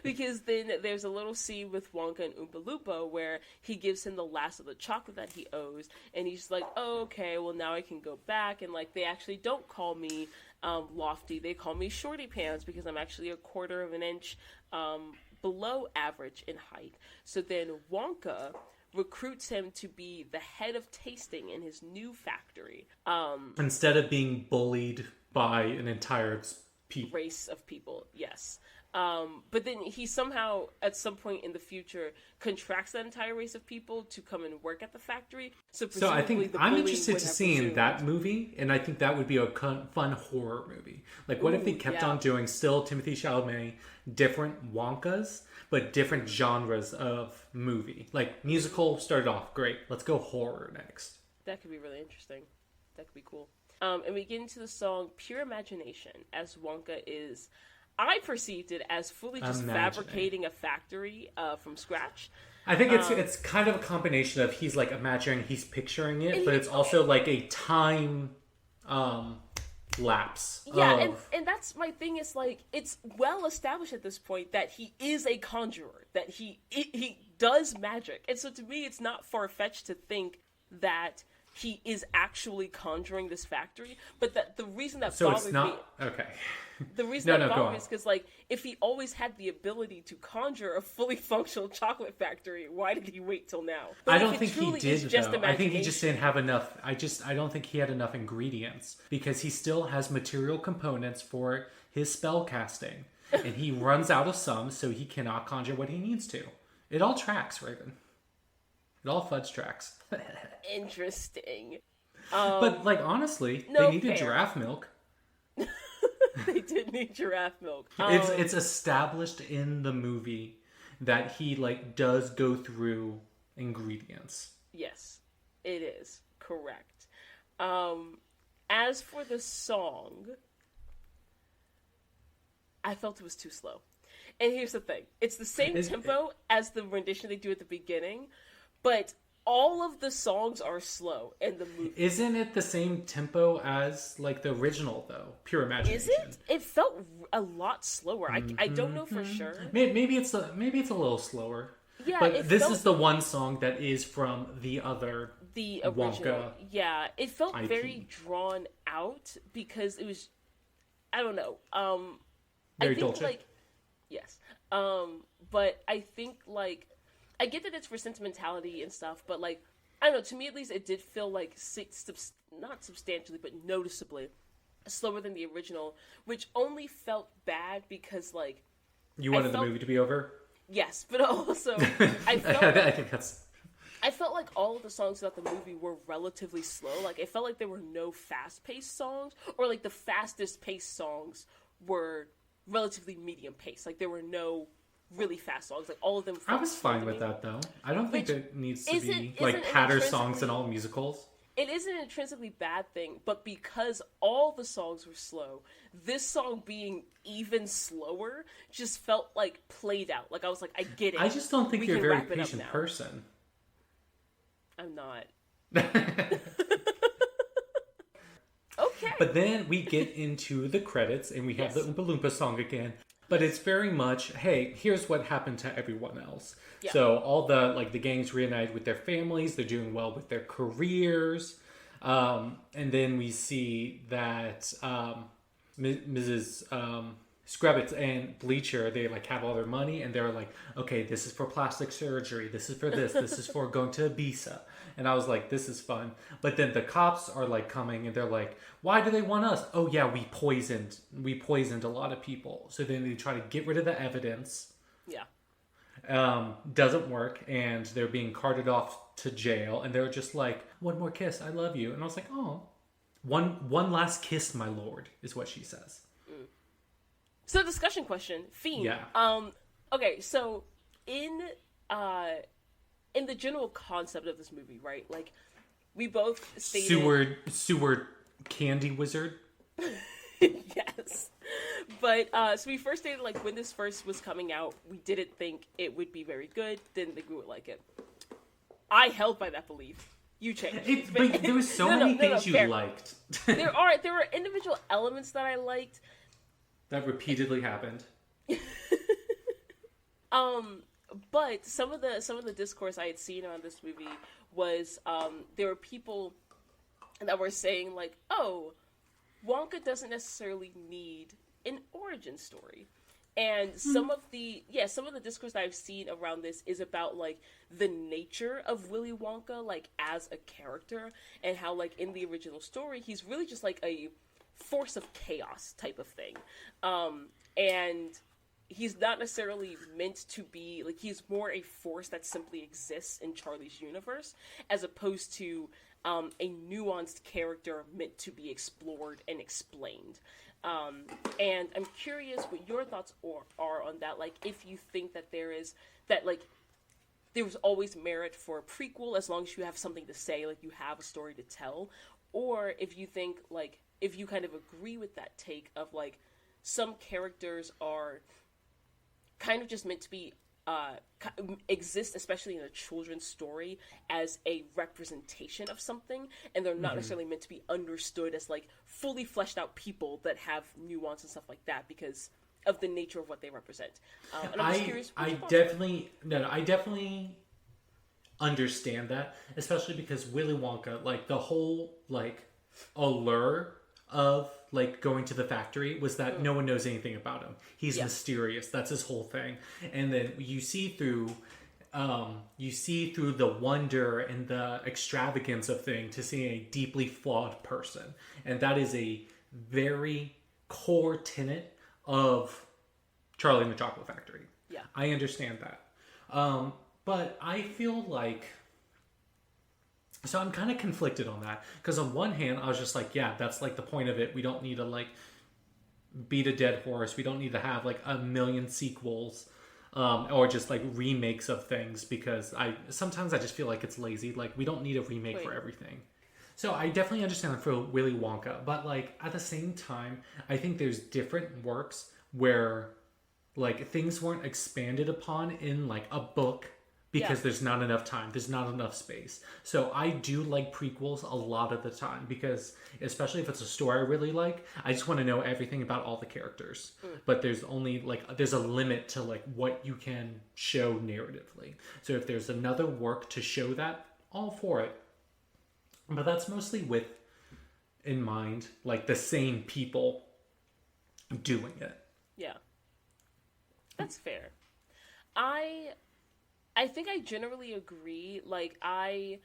because then there's a little scene with Wonka and Oompa Loompa where he gives him the last of the chocolate that he owes, and he's like, oh, okay, well now I can go back, and like they actually don't call me Lofty, they call me Shorty Pants because I'm actually a quarter of an inch below average in height. So then Wonka recruits him to be the head of tasting in his new factory. Instead of being bullied by an entire race of people, yes. But then he somehow, at some point in the future, contracts that entire race of people to come and work at the factory. So I think I'm interested to seeing that movie, and I think that would be a fun horror movie. Like, what if they kept on doing still Timothée Chalamet, different Wonkas, but different genres of movie? Like, musical started off great. Let's go horror next. That could be really interesting. That could be cool. And we get into the song Pure Imagination, as Wonka is... I perceived it as fully just fabricating a factory from scratch. I think it's kind of a combination of he's like imagining, he's picturing it, but it's also like a time lapse. Yeah, of... and that's my thing, is like, it's well established at this point that he is a conjurer, that he does magic. And so to me, it's not far-fetched to think that he is actually conjuring this factory, but that the reason that So bothers it's not... me... Okay. The reason that bothers me is because, like, if he always had the ability to conjure a fully functional chocolate factory, why did he wait till now? But I don't think he did, though. I think he just imagination- didn't have enough. I don't think he had enough ingredients, because he still has material components for his spell casting, and he runs out of some, so he cannot conjure what he needs to. It all tracks, Raven. It all fudge tracks. Interesting. But, like, honestly, no, they needed fair. giraffe milk. They did need giraffe milk. It's established in the movie that he, like, does go through ingredients. Yes, it is correct. As for the song, I felt it was too slow. And here's the thing. It's the same tempo as the rendition they do at the beginning, but all of the songs are slow in the movie. Isn't it the same tempo as, like, the original, though? Pure Imagination. Is it? It felt a lot slower. I don't know for sure. Maybe it's a little slower. Yeah, but this is the one song that is from the original. Wonka. Yeah, it felt IP. very drawn out because it was, I don't know. Very I think Dolce. like, yes. But I think, like, I get that it's for sentimentality and stuff, but, like, I don't know, to me at least, it did feel like not substantially, but noticeably slower than the original, which only felt bad because, like, You wanted the movie to be over? yes, but also I felt I think that's... I felt like all of the songs throughout the movie were relatively slow. Like, it felt like there were no fast-paced songs, or, like, the fastest-paced songs were relatively medium-paced. Like, there were no really fast songs. Like, all of them... I was fine with that, though. I don't think there needs to be, like, isn't patter intrinsically- songs in all musicals. It isn't an intrinsically bad thing, but because all the songs were slow, this song being even slower just felt, like, played out. Like, I was like, I get it. I just don't think We you're a can very wrap it up patient now. person. I'm not. Okay. But then we get into the credits, and we have Yes. the Oompa Loompa song again. But it's very much, hey, here's what happened to everyone else. Yeah. So all the gangs reunite with their families. They're doing well with their careers. And then we see that Mrs. Scrubbits and Bleacher, they, like, have all their money. And they're like, okay, this is for plastic surgery. This is for this. This is for going to Ibiza. And I was like, this is fun. But then the cops are, like, coming, and they're like, why do they want us? Oh, yeah, we poisoned a lot of people. So then they try to get rid of the evidence. Yeah. Doesn't work, and they're being carted off to jail. And they're just like, one more kiss, I love you. And I was like, oh, one last kiss, my lord, is what she says. So, discussion question. Fiend. Yeah. Okay, so in the general concept of this movie, right? Like, we both stated... Seward candy wizard. Yes. But, so we first stated, like, when this first was coming out, we didn't think it would be very good. Didn't think we would like it. I held by that belief. You changed. But there were so many things you fair. liked. There were individual elements that I liked. That repeatedly happened. But some of the discourse I had seen on this movie was there were people that were saying, like, oh, Wonka doesn't necessarily need an origin story. And some of the discourse I've seen around this is about, like, the nature of Willy Wonka, like, as a character, and how, like, in the original story, he's really just, like, a force of chaos type of thing. And he's not necessarily meant to be, like, he's more a force that simply exists in Charlie's universe, as opposed to a nuanced character meant to be explored and explained. And I'm curious what your thoughts are on that. Like, if you think that there was always merit for a prequel as long as you have something to say, like you have a story to tell, or if you think, like, if you kind of agree with that take of, like, some characters are kind of just meant to be exist, especially in a children's story, as a representation of something, and they're not necessarily meant to be understood as like fully fleshed out people that have nuance and stuff like that because of the nature of what they represent. And I'm just curious. I definitely understand that, especially because Willy Wonka, like the whole like allure of like going to the factory was that no one knows anything about him. He's mysterious. That's his whole thing. And then you see through the wonder and the extravagance of thing to see a deeply flawed person. And that is a very core tenet of Charlie and the Chocolate Factory. Yeah. I understand that. But I feel like... So I'm kind of conflicted on that. Because on one hand, I was just like, yeah, that's like the point of it. We don't need to like beat a dead horse. We don't need to have like a million sequels. Or just like remakes of things. Because sometimes I just feel like it's lazy. Like we don't need a remake for everything. So I definitely understand that for Willy Wonka. But like at the same time, I think there's different works where like things weren't expanded upon in like a book. Because there's not enough time. There's not enough space. So I do like prequels a lot of the time. Because especially if it's a story I really like, I just want to know everything about all the characters. But there's only like, there's a limit to like what you can show narratively. So if there's another work to show that, all for it. But that's mostly with in mind, like the same people doing it. Yeah. That's fair. I think I generally agree. Like, I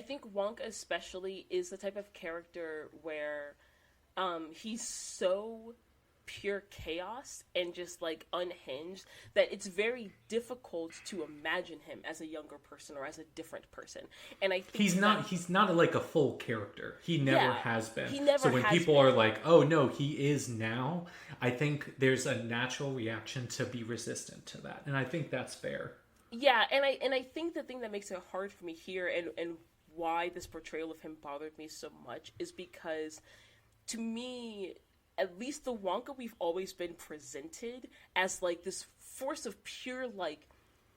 think Wonka especially is the type of character where he's so pure chaos and just, like, unhinged that it's very difficult to imagine him as a younger person or as a different person. And I think he's not like a full character. He never has been. He never So when has people been. are like, oh, no, he is now, I think there's a natural reaction to be resistant to that. And I think that's fair. Yeah, and I think the thing that makes it hard for me here and why this portrayal of him bothered me so much is because, to me, at least the Wonka we've always been presented as, like, this force of pure, like,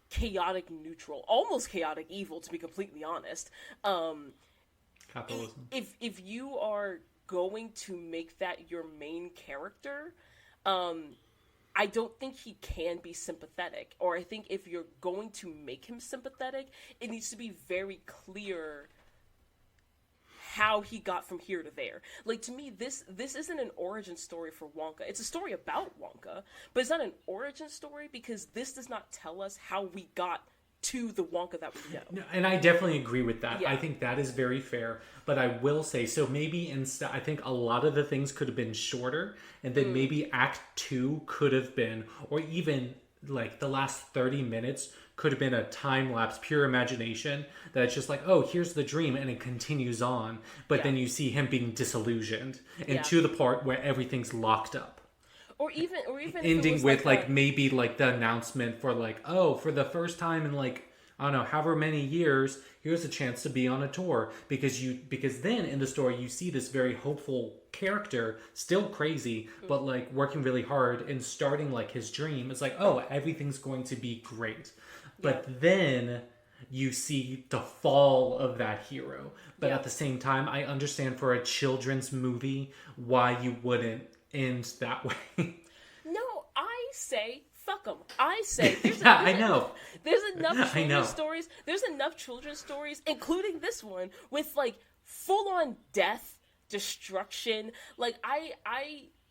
chaotic neutral, almost chaotic evil, to be completely honest. Capitalism. If you are going to make that your main character, I don't think he can be sympathetic. Or I think if you're going to make him sympathetic, it needs to be very clear how he got from here to there. Like, to me, this isn't an origin story for Wonka. It's a story about Wonka, but it's not an origin story because this does not tell us how we got to the Wonka that we know. No, and I definitely agree with that. Yeah. I think that is very fair. But I will say, so maybe instead, I think a lot of the things could have been shorter, and then maybe Act 2 could have been, or even like the last 30 minutes could have been a time lapse, pure imagination. That it's just like, oh, here's the dream, and it continues on. But then you see him being disillusioned, and to the part where everything's locked up. Or even Ending with like maybe like the announcement for like, oh, for the first time in like, I don't know, however many years, here's a chance to be on a tour. Because then in the story you see this very hopeful character, still crazy, but like working really hard and starting like his dream. It's like, oh, everything's going to be great. But then you see the fall of that hero. But at the same time, I understand for a children's movie why you wouldn't end that way. No, I say fuck them. I say there's enough children's stories. There's enough children's stories, including this one, with like full on death, destruction. Like I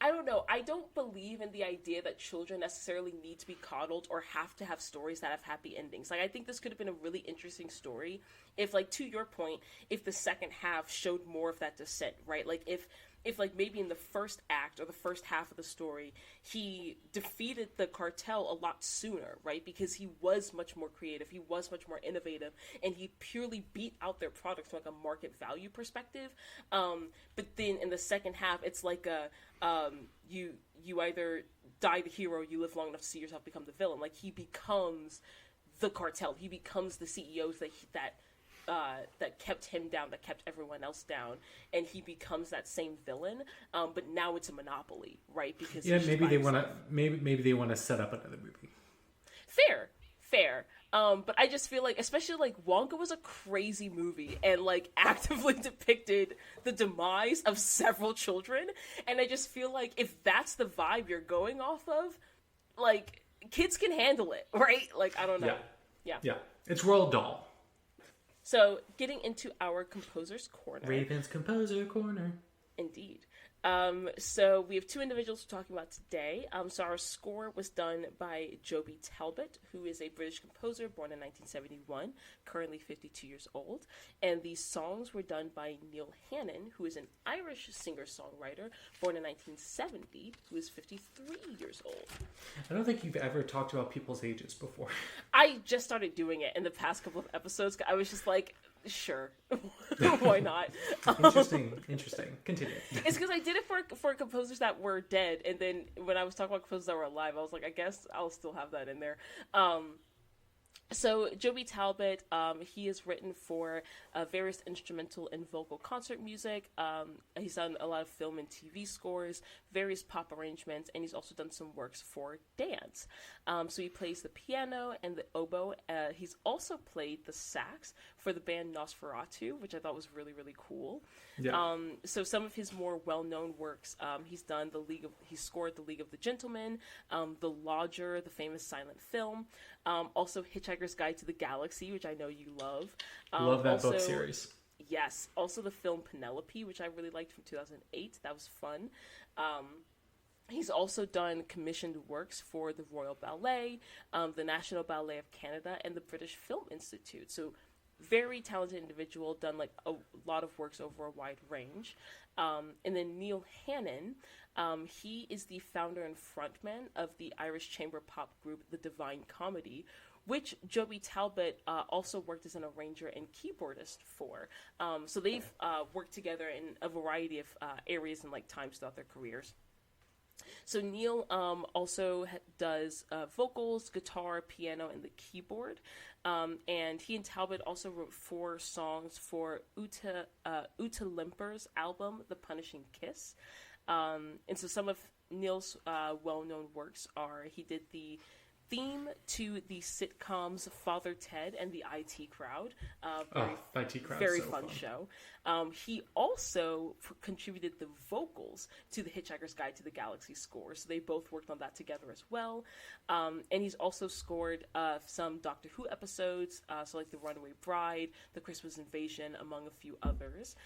don't know. I don't believe in the idea that children necessarily need to be coddled or have to have stories that have happy endings. Like, I think this could have been a really interesting story if, like, to your point, if the second half showed more of that descent, right? Like, if like maybe in the first act or the first half of the story, he defeated the cartel a lot sooner, right? Because he was much more creative, he was much more innovative, and he purely beat out their product from like a market value perspective. But then in the second half, it's like you either die the hero, you live long enough to see yourself become the villain. Like, he becomes the cartel, he becomes the CEOs that kept him down, that kept everyone else down, and he becomes that same villain. But now it's a monopoly, right? Because maybe they want to set up another movie. Fair. fair. But I just feel like, especially like Wonka was a crazy movie and like actively depicted the demise of several children. And I just feel like if that's the vibe you're going off of, like kids can handle it, right? Like, I don't know. Yeah. It's Roald Dahl. So getting into our composer's corner. Raven's composer corner. Indeed. So we have two individuals we're talking about today. So our score was done by Joby Talbot, who is a British composer born in 1971, currently 52 years old. And these songs were done by Neil Hannon, who is an Irish singer-songwriter born in 1970, who is 53 years old. I don't think you've ever talked about people's ages before. I just started doing it in the past couple of episodes. I was just like, sure, why not? Interesting. Continue. It's because I did it for composers that were dead, and then when I was talking about composers that were alive, I was like, I guess I'll still have that in there. So Joby Talbot, he has written for various instrumental and vocal concert music. He's done a lot of film and TV scores, various pop arrangements, and he's also done some works for dance. So he plays the piano and the oboe. He's also played the sax for the band Nosferatu, which I thought was really, really cool. Yeah. So some of his more well-known works, he's scored The League of the Gentlemen, The Lodger, the famous silent film, also Hitchhiker's Guide to the Galaxy, which I know you love. Love that book series. Yes. Also the film Penelope, which I really liked from 2008. That was fun. He's also done commissioned works for the Royal Ballet, the National Ballet of Canada, and the British Film Institute. So very talented individual, done like a lot of works over a wide range. And then Neil Hannon, he is the founder and frontman of the Irish chamber pop group The Divine Comedy, which Joby Talbot also worked as an arranger and keyboardist for. So they've worked together in a variety of areas and like times throughout their careers. So Neil also does vocals, guitar, piano, and the keyboard. And he and Talbot also wrote 4 songs for Uta Limper's album, The Punishing Kiss. And so some of Neil's well-known works are, he did the theme to the sitcoms Father Ted and the IT Crowd. IT Crowd, very so fun show. He also contributed the vocals to the Hitchhiker's Guide to the Galaxy score, so they both worked on that together as well. And he's also scored some Doctor Who episodes, so like The Runaway Bride, The Christmas Invasion, among a few others.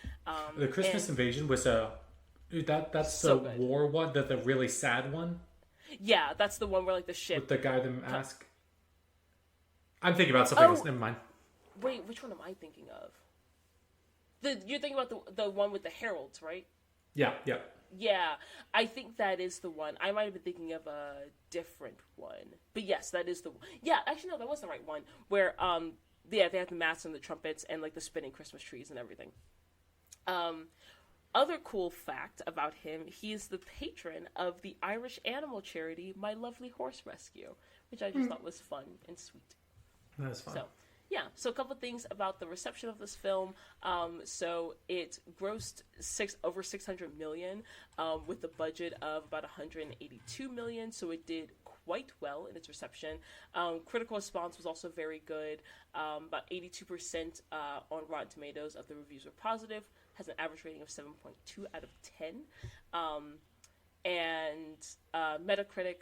The Christmas Invasion was that's so the good. war one, the really sad one. Yeah, that's the one where like the ship. With the guy with the mask. I'm thinking about something else. Never mind. Wait, which one am I thinking of? You're thinking about the one with the heralds, right? Yeah. Yeah, I think that is the one. I might have been thinking of a different one, but yes, that is the one. Yeah, actually, no, that was the right one. Where they have the masks and the trumpets and like the spinning Christmas trees and everything. Other cool fact about him, he is the patron of the Irish animal charity My Lovely Horse Rescue, which I just thought was fun and sweet. That was fun. So, yeah, so a couple things about the reception of this film. So it grossed over $600 million with a budget of about $182 million, so it did quite well in its reception. Critical response was also very good. About 82% on Rotten Tomatoes of the reviews were positive, has an average rating of 7.2 out of 10. And Metacritic,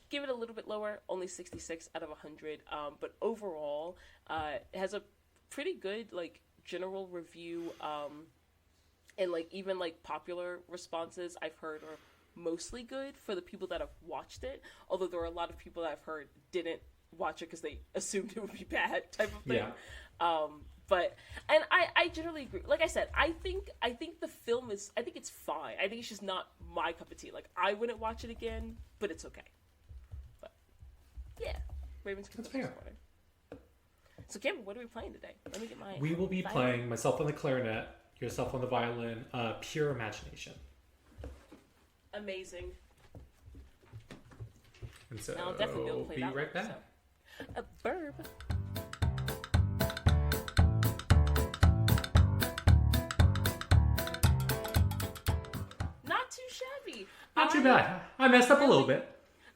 give it a little bit lower, only 66 out of 100. But overall, it has a pretty good like general review, and like even like popular responses I've heard are mostly good for the people that have watched it. Although there are a lot of people that I've heard didn't watch it because they assumed it would be bad, type of thing. Yeah. But I generally agree. Like I said, I think the film is, I think it's fine. I think it's just not my cup of tea. Like I wouldn't watch it again, but it's okay. But yeah, Raven's Campbell. So Campbell, what are we playing today? Let me get my. We will be playing myself on the clarinet, yourself on the violin. Pure Imagination. Amazing. And so I'll definitely be able to play that right one, back. so. A verb. Not too shabby. Not too bad. I messed up a little bit.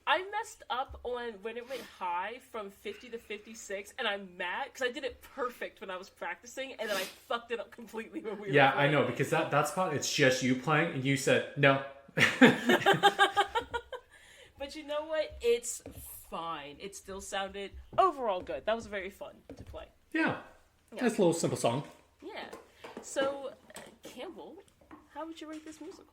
I messed up on when it went high from 50 to 56, and I'm mad because I did it perfect when I was practicing, and then I fucked it up completely when we were Yeah, playing. I know, because that spot, it's just you playing, and you said, no. But you know what? It's fine. It still sounded overall good. That was very fun to play. Yeah. Nice little simple song. Yeah. So, Campbell, how would you rate this musical?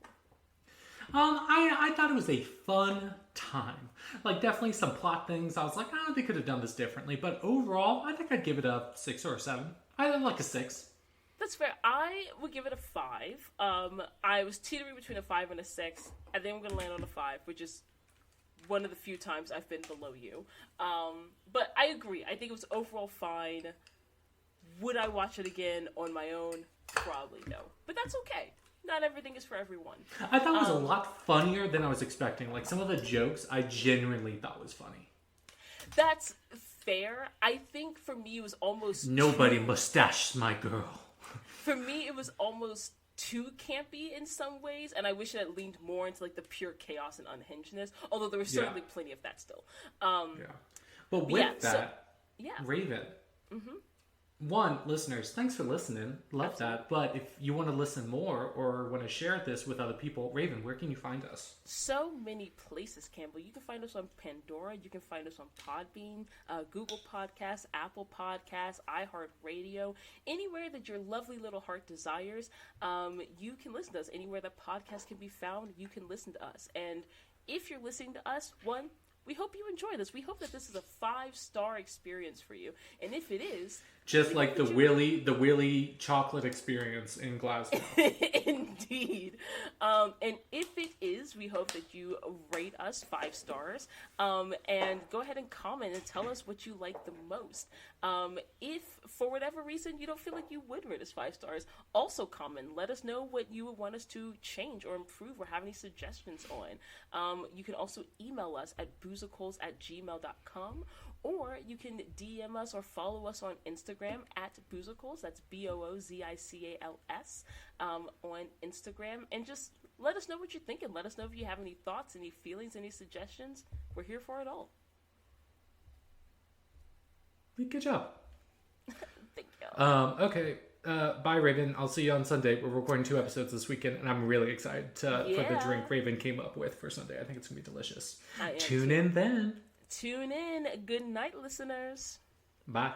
I thought it was a fun time. Like, definitely some plot things. I was like, oh, they could have done this differently. But overall, I think I'd give it a 6 or a 7. I like a 6. That's fair. I would give it a 5. I was teetering between a 5 and a 6. I think I'm going to land on a 5, which is one of the few times I've been below you. But I agree. I think it was overall fine. Would I watch it again on my own? Probably no. But that's okay. Not everything is for everyone. I thought it was a lot funnier than I was expecting. Like, some of the jokes I genuinely thought was funny. That's fair. I think for me it was almost... Nobody mustached my girl. For me it was almost too campy in some ways, and I wish it had leaned more into like the pure chaos and unhingedness, although there was certainly plenty of that still. But with that, yeah. Raven. One, listeners, thanks for listening. Love that. But if you want to listen more or want to share this with other people, Raven, where can you find us? So many places, Campbell. You can find us on Pandora. You can find us on Podbean, Google Podcasts, Apple Podcasts, iHeartRadio. Anywhere that your lovely little heart desires, you can listen to us. Anywhere that podcasts can be found, you can listen to us. And if you're listening to us, one, we hope you enjoy this. We hope that this is a 5-star experience for you. And if it is... Just like the Willy chocolate experience in Glasgow. Indeed. And if it is, we hope that you rate us 5 stars. And go ahead and comment and tell us what you like the most. If, for whatever reason, you don't feel like you would rate us 5 stars, also comment. Let us know what you would want us to change or improve or have any suggestions on. You can also email us at boozicles@gmail.com. Or you can DM us or follow us on Instagram at Boozicles. That's BOOZICALS on Instagram. And just let us know what you're thinking. Let us know if you have any thoughts, any feelings, any suggestions. We're here for it all. Good job. Thank you. Okay. Bye, Raven. I'll see you on Sunday. We're recording 2 episodes this weekend, and I'm really excited for the drink Raven came up with for Sunday. I think it's going to be delicious. Tune in then. Tune in. Good night, listeners. Bye.